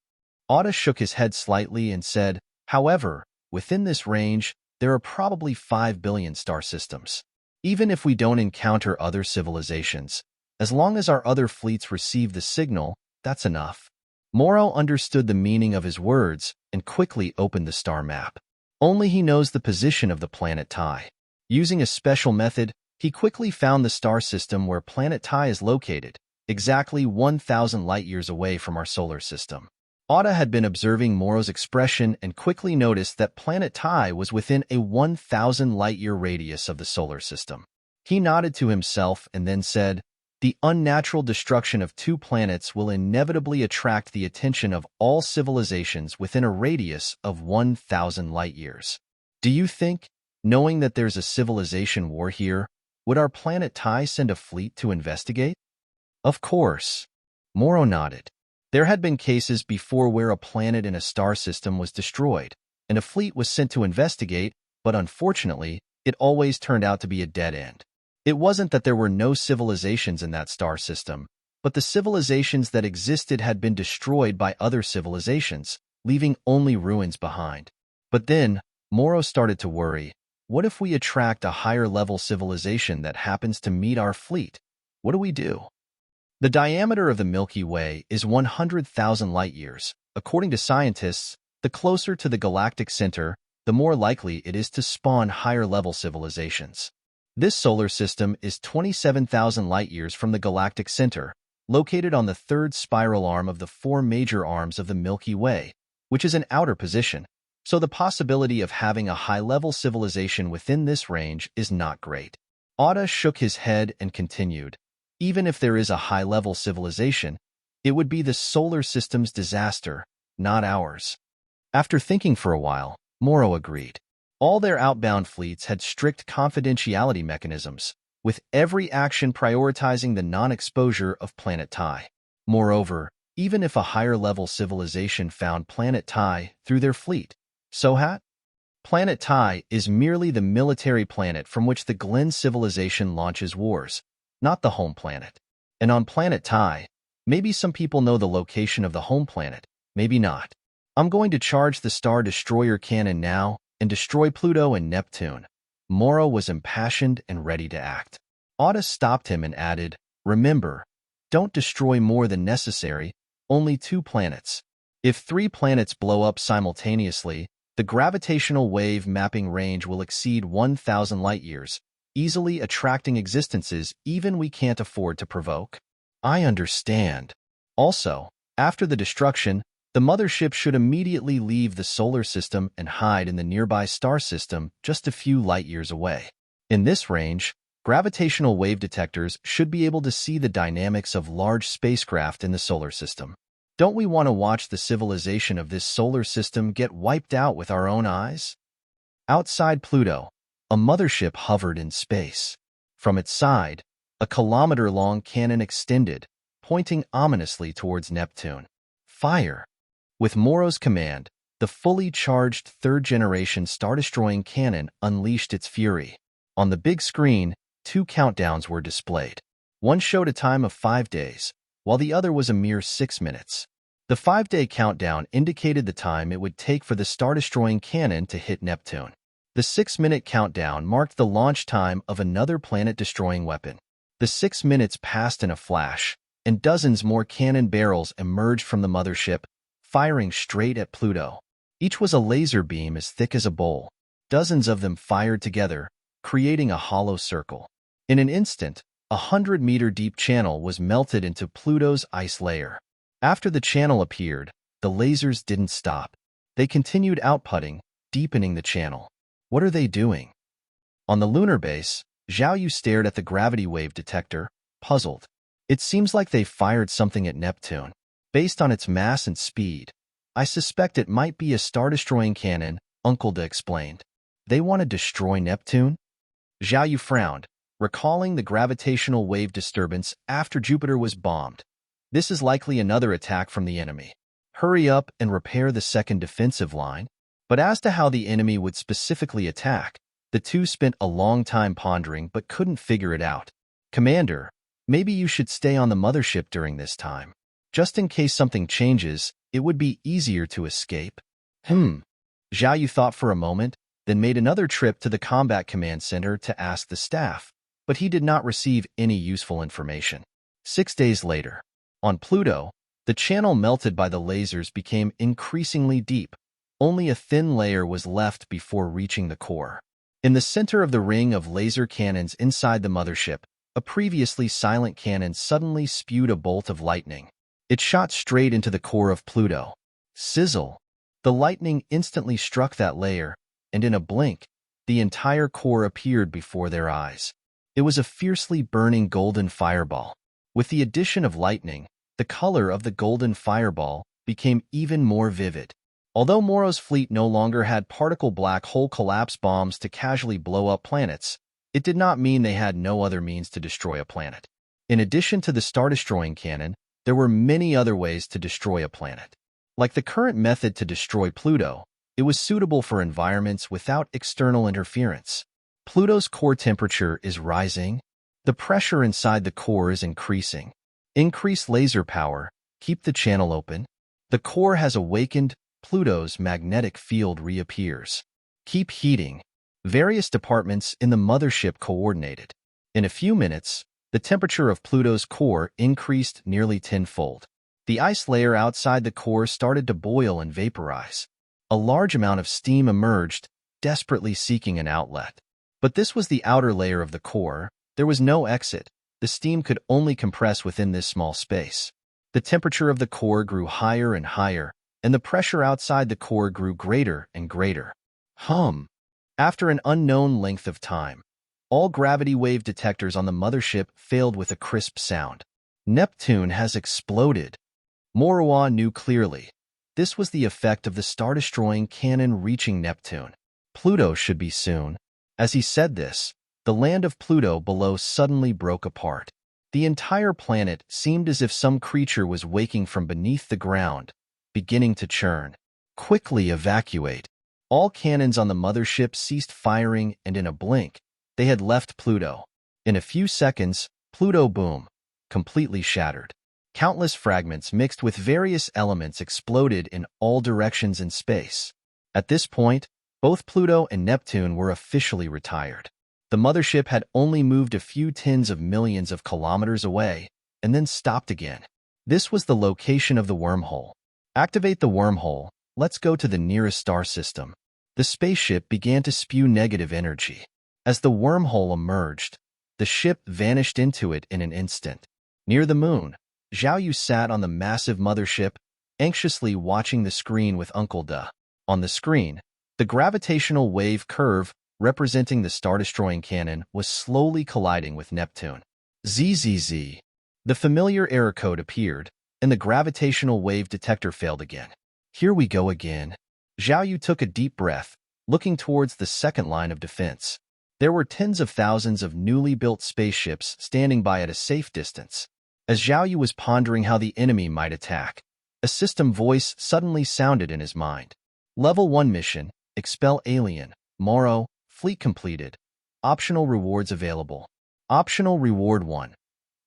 Oda shook his head slightly and said, "However, within this range, there are probably 5 billion star systems. Even if we don't encounter other civilizations, as long as our other fleets receive the signal, that's enough." Moro understood the meaning of his words and quickly opened the star map. Only he knows the position of the planet Tai. Using a special method, he quickly found the star system where planet Tai is located, exactly 1,000 light-years away from our solar system. Oda had been observing Moro's expression and quickly noticed that planet Tai was within a 1,000 light-year radius of the solar system. He nodded to himself and then said, "The unnatural destruction of two planets will inevitably attract the attention of all civilizations within a radius of 1,000 light-years. Do you think, knowing that there's a civilization war here, would our planet Tai send a fleet to investigate?" "Of course." Moro nodded. There had been cases before where a planet in a star system was destroyed, and a fleet was sent to investigate, but unfortunately, it always turned out to be a dead end. It wasn't that there were no civilizations in that star system, but the civilizations that existed had been destroyed by other civilizations, leaving only ruins behind. But then, Moro started to worry. What if we attract a higher-level civilization that happens to meet our fleet? What do we do? The diameter of the Milky Way is 100,000 light-years. According to scientists, the closer to the galactic center, the more likely it is to spawn higher-level civilizations. This solar system is 27,000 light-years from the galactic center, located on the third spiral arm of the four major arms of the Milky Way, which is an outer position, so the possibility of having a high-level civilization within this range is not great. Oda shook his head and continued, "Even if there is a high-level civilization, it would be the solar system's disaster, not ours." After thinking for a while, Moro agreed. All their outbound fleets had strict confidentiality mechanisms, with every action prioritizing the non-exposure of Planet Tai. Moreover, even if a higher-level civilization found Planet Tai through their fleet, so what? Planet Tai is merely the military planet from which the Glen civilization launches wars, not the home planet. And on Planet Tai, maybe some people know the location of the home planet, maybe not. I'm going to charge the Star Destroyer cannon now and destroy Pluto and Neptune. Moro was impassioned and ready to act. Oda stopped him and added, "Remember, don't destroy more than necessary, only 2 planets. If 3 planets blow up simultaneously, The gravitational wave mapping range will exceed 1,000 light-years, easily attracting existences even we can't afford to provoke. I understand. Also, after the destruction, the mothership should immediately leave the solar system and hide in the nearby star system just a few light-years away. In this range, gravitational wave detectors should be able to see the dynamics of large spacecraft in the solar system. Don't we want to watch the civilization of this solar system get wiped out with our own eyes? Outside Pluto, a mothership hovered in space. From its side, a kilometer-long cannon extended, pointing ominously towards Neptune. Fire! With Moro's command, the fully charged third-generation star-destroying cannon unleashed its fury. On the big screen, 2 countdowns were displayed. One showed a time of 5 days, while the other was a mere 6 minutes. The 5-day countdown indicated the time it would take for the star-destroying cannon to hit Neptune. The 6-minute countdown marked the launch time of another planet-destroying weapon. The 6 minutes passed in a flash, and dozens more cannon barrels emerged from the mothership, firing straight at Pluto. Each was a laser beam as thick as a bowl. Dozens of them fired together, creating a hollow circle. In an instant, a 100-meter-deep channel was melted into Pluto's ice layer. After the channel appeared, the lasers didn't stop. They continued outputting, deepening the channel. What are they doing? On the lunar base, Zhao Yu stared at the gravity wave detector, puzzled. It seems like they fired something at Neptune. Based on its mass and speed, I suspect it might be a star-destroying cannon, Uncle Da explained. They want to destroy Neptune? Zhao Yu frowned, recalling the gravitational wave disturbance after Jupiter was bombed. This is likely another attack from the enemy. Hurry up and repair the second defensive line. But as to how the enemy would specifically attack, the two spent a long time pondering but couldn't figure it out. Commander, maybe you should stay on the mothership during this time. Just in case something changes, it would be easier to escape. Zhao Yu thought for a moment, then made another trip to the Combat Command Center to ask the staff, but he did not receive any useful information. 6 days later, on Pluto, the channel melted by the lasers became increasingly deep. Only a thin layer was left before reaching the core. In the center of the ring of laser cannons inside the mothership, a previously silent cannon suddenly spewed a bolt of lightning. It shot straight into the core of Pluto. Sizzle! The lightning instantly struck that layer, and in a blink, the entire core appeared before their eyes. It was a fiercely burning golden fireball. With the addition of lightning, the color of the golden fireball became even more vivid. Although Moro's fleet no longer had particle black hole collapse bombs to casually blow up planets, it did not mean they had no other means to destroy a planet. In addition to the star-destroying cannon, there were many other ways to destroy a planet. Like the current method to destroy Pluto, it was suitable for environments without external interference. Pluto's core temperature is rising. The pressure inside the core is increasing. Increase laser power. Keep the channel open. The core has awakened. Pluto's magnetic field reappears. Keep heating. Various departments in the mothership coordinated. In a few minutes, the temperature of Pluto's core increased nearly tenfold. The ice layer outside the core started to boil and vaporize. A large amount of steam emerged, desperately seeking an outlet. But this was the outer layer of the core. There was no exit. The steam could only compress within this small space. The temperature of the core grew higher and higher, and the pressure outside the core grew greater and greater. After an unknown length of time, all gravity wave detectors on the mothership failed with a crisp sound. Neptune has exploded. Manhwa knew clearly. This was the effect of the star-destroying cannon reaching Neptune. Pluto should be soon. As he said this, the land of Pluto below suddenly broke apart. The entire planet seemed as if some creature was waking from beneath the ground, beginning to churn. Quickly evacuate. All cannons on the mothership ceased firing, and in a blink, they had left Pluto. In a few seconds, Pluto boom, completely shattered. Countless fragments mixed with various elements exploded in all directions in space. At this point, both Pluto and Neptune were officially retired. The mothership had only moved a few tens of millions of kilometers away, and then stopped again. This was the location of the wormhole. Activate the wormhole. Let's go to the nearest star system. The spaceship began to spew negative energy. As the wormhole emerged, the ship vanished into it in an instant. Near the moon, Zhao Yu sat on the massive mothership, anxiously watching the screen with Uncle Da. On the screen, the gravitational wave curve representing the star-destroying cannon was slowly colliding with Neptune. ZZZ. The familiar error code appeared, and the gravitational wave detector failed again. Here we go again. Zhao Yu took a deep breath, looking towards the second line of defense. There were tens of thousands of newly built spaceships standing by at a safe distance. As Zhao Yu was pondering how the enemy might attack, a system voice suddenly sounded in his mind. Level 1 mission, expel alien, Moro, fleet completed. Optional rewards available. Optional reward 1.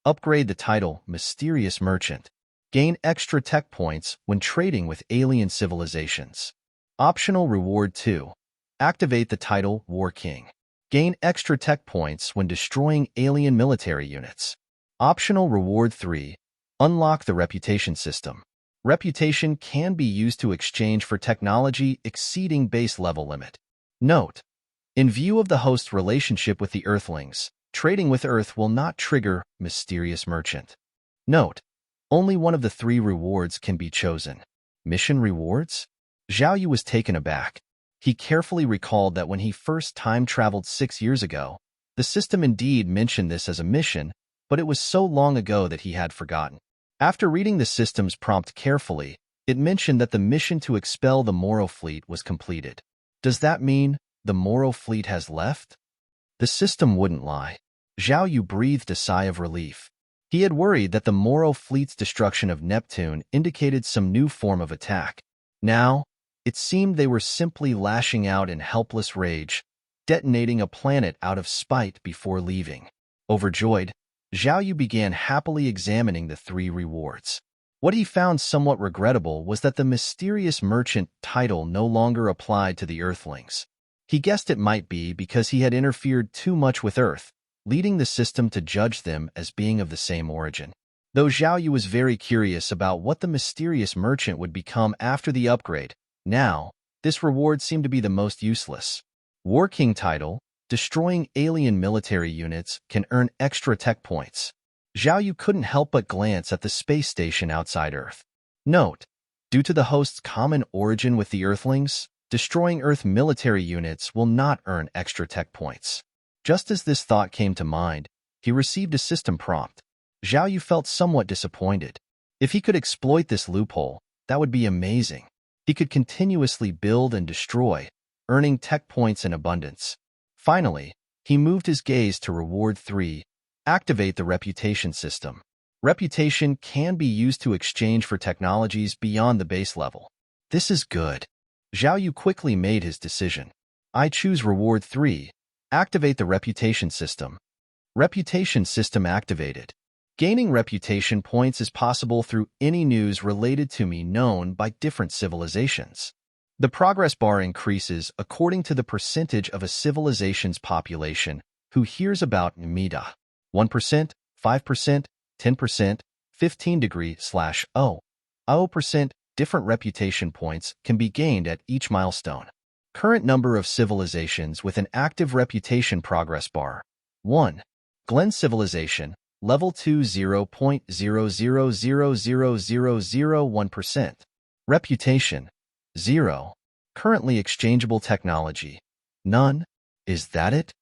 Upgrade the title Mysterious Merchant. Gain extra tech points when trading with alien civilizations. Optional reward 2. Activate the title War King. Gain extra tech points when destroying alien military units. Optional reward 3. Unlock the reputation system. Reputation can be used to exchange for technology exceeding base level limit. Note: in view of the host's relationship with the Earthlings, trading with Earth will not trigger Mysterious Merchant. Note: only one of the 3 rewards can be chosen. Mission rewards? Zhao Yu was taken aback. He carefully recalled that when he first time-traveled 6 years ago, the system indeed mentioned this as a mission, but it was so long ago that he had forgotten. After reading the system's prompt carefully, it mentioned that the mission to expel the Moro fleet was completed. Does that mean the Moro fleet has left? The system wouldn't lie. Zhao Yu breathed a sigh of relief. He had worried that the Moro fleet's destruction of Neptune indicated some new form of attack. Now, it seemed they were simply lashing out in helpless rage, detonating a planet out of spite before leaving. Overjoyed, Zhao Yu began happily examining the 3 rewards. What he found somewhat regrettable was that the Mysterious Merchant title no longer applied to the Earthlings. He guessed it might be because he had interfered too much with Earth, leading the system to judge them as being of the same origin. Though Zhao Yu was very curious about what the Mysterious Merchant would become after the upgrade, now, this reward seemed to be the most useless. War King title: destroying alien military units can earn extra tech points. Zhao Yu couldn't help but glance at the space station outside Earth. Note: due to the host's common origin with the Earthlings, destroying Earth military units will not earn extra tech points. Just as this thought came to mind, he received a system prompt. Zhao Yu felt somewhat disappointed. If he could exploit this loophole, that would be amazing. He could continuously build and destroy, earning tech points in abundance. Finally, he moved his gaze to Reward 3, activate the reputation system. Reputation can be used to exchange for technologies beyond the base level. This is good. Zhao Yu quickly made his decision. I choose Reward 3, activate the reputation system. Reputation system activated. Gaining reputation points is possible through any news related to me known by different civilizations. The progress bar increases according to the percentage of a civilization's population who hears about Mida. 1%, 5%, 10%, 15°/0% different reputation points can be gained at each milestone. Current number of civilizations with an active reputation progress bar. 1. Glen Civilization, Level 2 0.0000001%. Reputation, 0. Currently exchangeable technology, none. Is that it?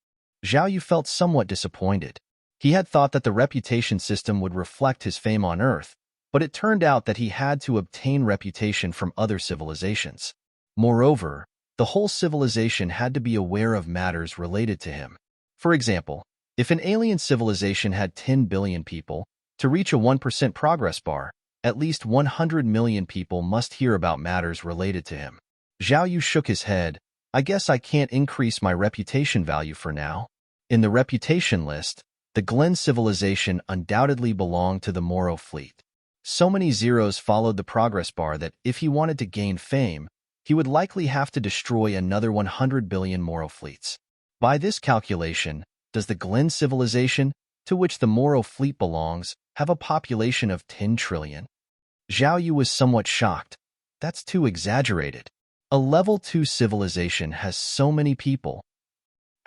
Zhao Yu felt somewhat disappointed. He had thought that the reputation system would reflect his fame on Earth, but it turned out that he had to obtain reputation from other civilizations. Moreover, the whole civilization had to be aware of matters related to him. For example, if an alien civilization had 10 billion people, to reach a 1% progress bar, at least 100 million people must hear about matters related to him. Zhao Yu shook his head. I guess I can't increase my reputation value for now. In the reputation list, the Glen civilization undoubtedly belonged to the Moro fleet. So many zeros followed the progress bar that if he wanted to gain fame, he would likely have to destroy another 100 billion Moro fleets. By this calculation, does the Glen civilization, to which the Moro fleet belongs, have a population of 10 trillion? Zhao Yu was somewhat shocked. That's too exaggerated. A level 2 civilization has so many people.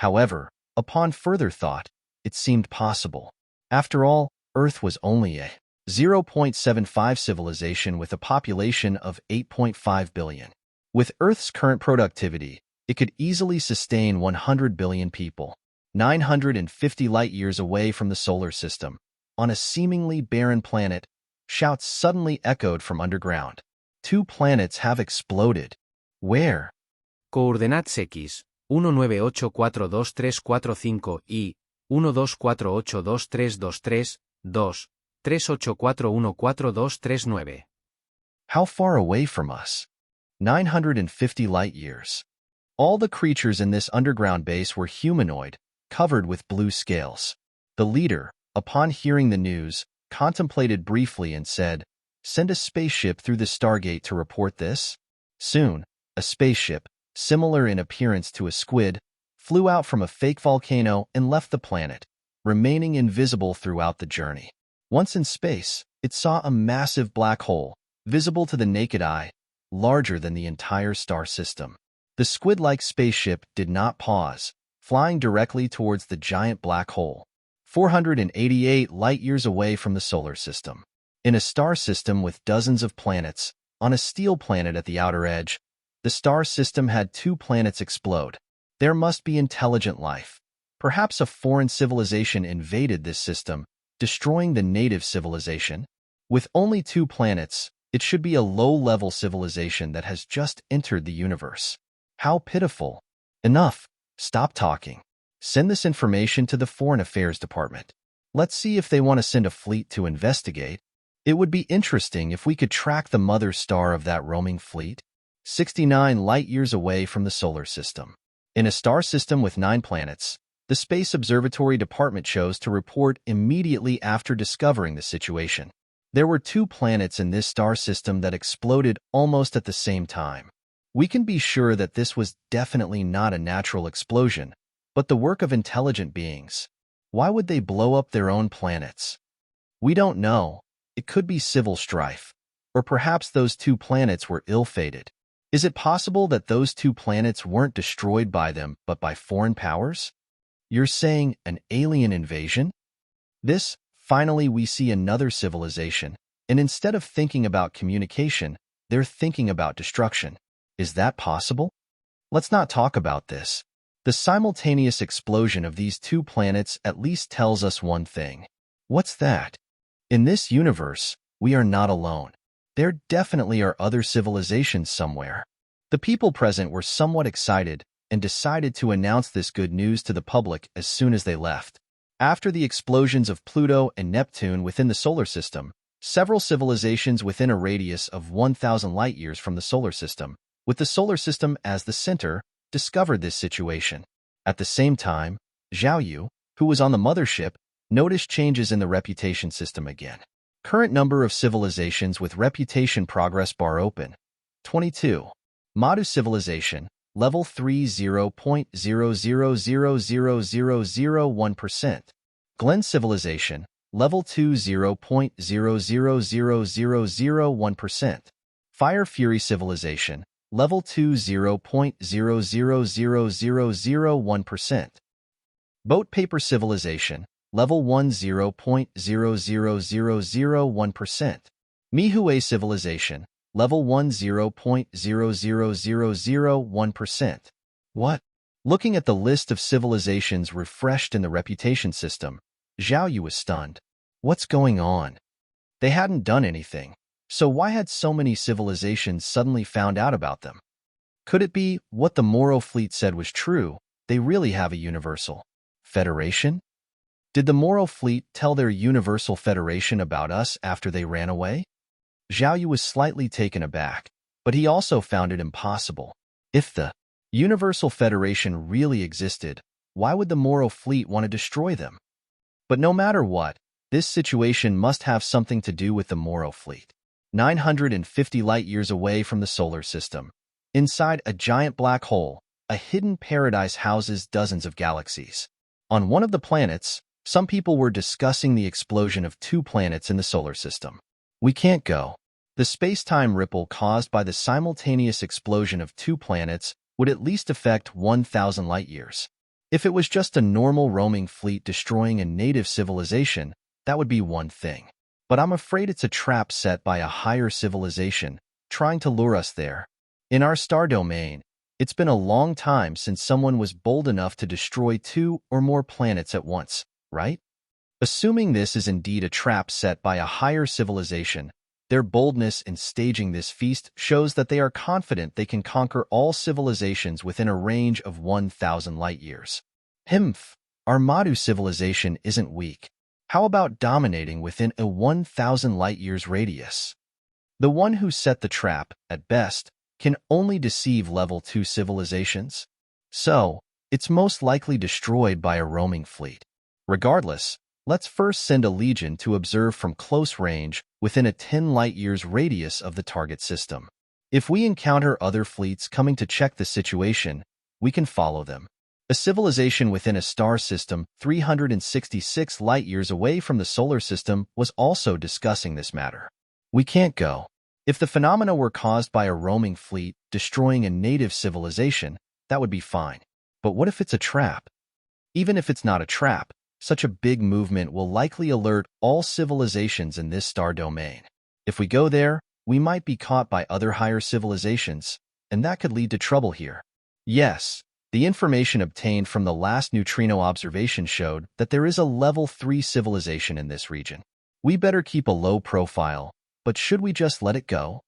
However, upon further thought, it seemed possible. After all, Earth was only a 0.75 civilization with a population of 8.5 billion. With Earth's current productivity, it could easily sustain 100 billion people, 950 light-years away from the solar system. On a seemingly barren planet, shouts suddenly echoed from underground. 2 planets have exploded. Where? Coordenats X, 198423445 y 124823232 38414239. How far away from us? 950 light-years. All the creatures in this underground base were humanoid, covered with blue scales. The leader, upon hearing the news, contemplated briefly and said, "Send a spaceship through the Stargate to report this." Soon, a spaceship, similar in appearance to a squid, flew out from a fake volcano and left the planet, remaining invisible throughout the journey. Once in space, it saw a massive black hole, visible to the naked eye, larger than the entire star system. The squid-like spaceship did not pause, flying directly towards the giant black hole, 488 light-years away from the solar system. In a star system with dozens of planets, on a steel planet at the outer edge, the star system had 2 planets explode. There must be intelligent life. Perhaps a foreign civilization invaded this system, destroying the native civilization. With only 2 planets, it should be a low-level civilization that has just entered the universe. How pitiful. Enough. Stop talking. Send this information to the Foreign Affairs Department. Let's see if they want to send a fleet to investigate. It would be interesting if we could track the mother star of that roaming fleet, 69 light-years away from the solar system. In a star system with 9 planets, the Space Observatory Department chose to report immediately after discovering the situation. There were 2 planets in this star system that exploded almost at the same time. We can be sure that this was definitely not a natural explosion, but the work of intelligent beings. Why would they blow up their own planets? We don't know. It could be civil strife. Or perhaps those 2 planets were ill-fated. Is it possible that those 2 planets weren't destroyed by them, but by foreign powers? You're saying an alien invasion? Finally we see another civilization, and instead of thinking about communication, they're thinking about destruction. Is that possible? Let's not talk about this. The simultaneous explosion of these 2 planets at least tells us one thing. What's that? In this universe, we are not alone. There definitely are other civilizations somewhere. The people present were somewhat excited and decided to announce this good news to the public as soon as they left. After the explosions of Pluto and Neptune within the solar system, several civilizations within a radius of 1,000 light-years from the solar system, with the solar system as the center, discovered this situation. At the same time, Zhao, who was on the mothership, noticed changes in the reputation system again. Current number of civilizations with reputation progress bar open. 22. Madu civilization, level 3 0.00000001%. Glen civilization, level 2 0.000001%. Fire Fury civilization, level 2 0.000001%. Boat Paper civilization, level 1 0.00001%. Mihue civilization, level 1 0.00001%. What? Looking at the list of civilizations refreshed in the reputation system, Zhao was stunned. What's going on? They hadn't done anything, so why had so many civilizations suddenly found out about them? Could it be what the Moro fleet said was true? They really have a universal federation? Did the Moro fleet tell their universal federation about us after they ran away? Zhao was slightly taken aback, but he also found it impossible. If the Universal Federation really existed, why would the Moro fleet want to destroy them? But no matter what, this situation must have something to do with the Moro fleet. 950 light-years away from the solar system, inside a giant black hole, a hidden paradise houses dozens of galaxies. On one of the planets, some people were discussing the explosion of 2 planets in the solar system. We can't go. The space-time ripple caused by the simultaneous explosion of two planets would at least affect 1,000 light-years. If it was just a normal roaming fleet destroying a native civilization, that would be one thing. But I'm afraid it's a trap set by a higher civilization, trying to lure us there. In our star domain, it's been a long time since someone was bold enough to destroy two or more planets at once, right? Assuming this is indeed a trap set by a higher civilization, their boldness in staging this feast shows that they are confident they can conquer all civilizations within a range of 1,000 light-years. Our Madu civilization isn't weak. How about dominating within a 1,000 light-years radius? The one who set the trap, at best, can only deceive level 2 civilizations. So, it's most likely destroyed by a roaming fleet. Regardless, let's first send a legion to observe from close range within a 10 light-years radius of the target system. If we encounter other fleets coming to check the situation, we can follow them. A civilization within a star system 366 light-years away from the solar system was also discussing this matter. We can't go. If the phenomena were caused by a roaming fleet destroying a native civilization, that would be fine. But what if it's a trap? Even if it's not a trap, such a big movement will likely alert all civilizations in this star domain. If we go there, we might be caught by other higher civilizations, and that could lead to trouble here. Yes, the information obtained from the last neutrino observation showed that there is a level 3 civilization in this region. We better keep a low profile, but should we just let it go?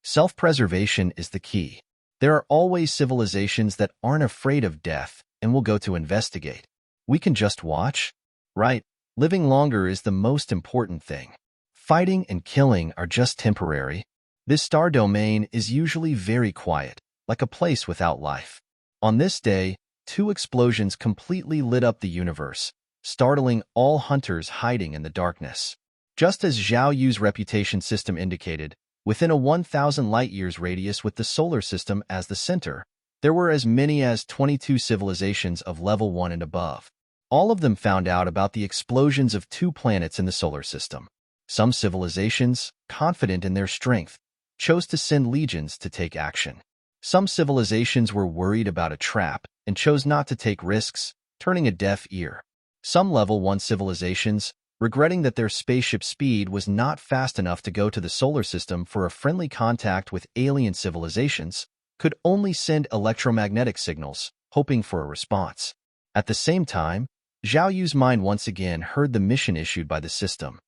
Self-preservation is the key. There are always civilizations that aren't afraid of death and will go to investigate. We can just watch? Right, living longer is the most important thing. Fighting and killing are just temporary. This star domain is usually very quiet, like a place without life. On this day, 2 explosions completely lit up the universe, startling all hunters hiding in the darkness. Just as Zhao Yu's reputation system indicated, within a 1,000 light-years radius with the solar system as the center, there were as many as 22 civilizations of level 1 and above. All of them found out about the explosions of 2 planets in the solar system. Some civilizations, confident in their strength, chose to send legions to take action. Some civilizations were worried about a trap and chose not to take risks, turning a deaf ear. Some level 1 civilizations, regretting that their spaceship speed was not fast enough to go to the solar system for a friendly contact with alien civilizations, could only send electromagnetic signals, hoping for a response. At the same time, Zhao Yu's mind once again heard the mission issued by the system.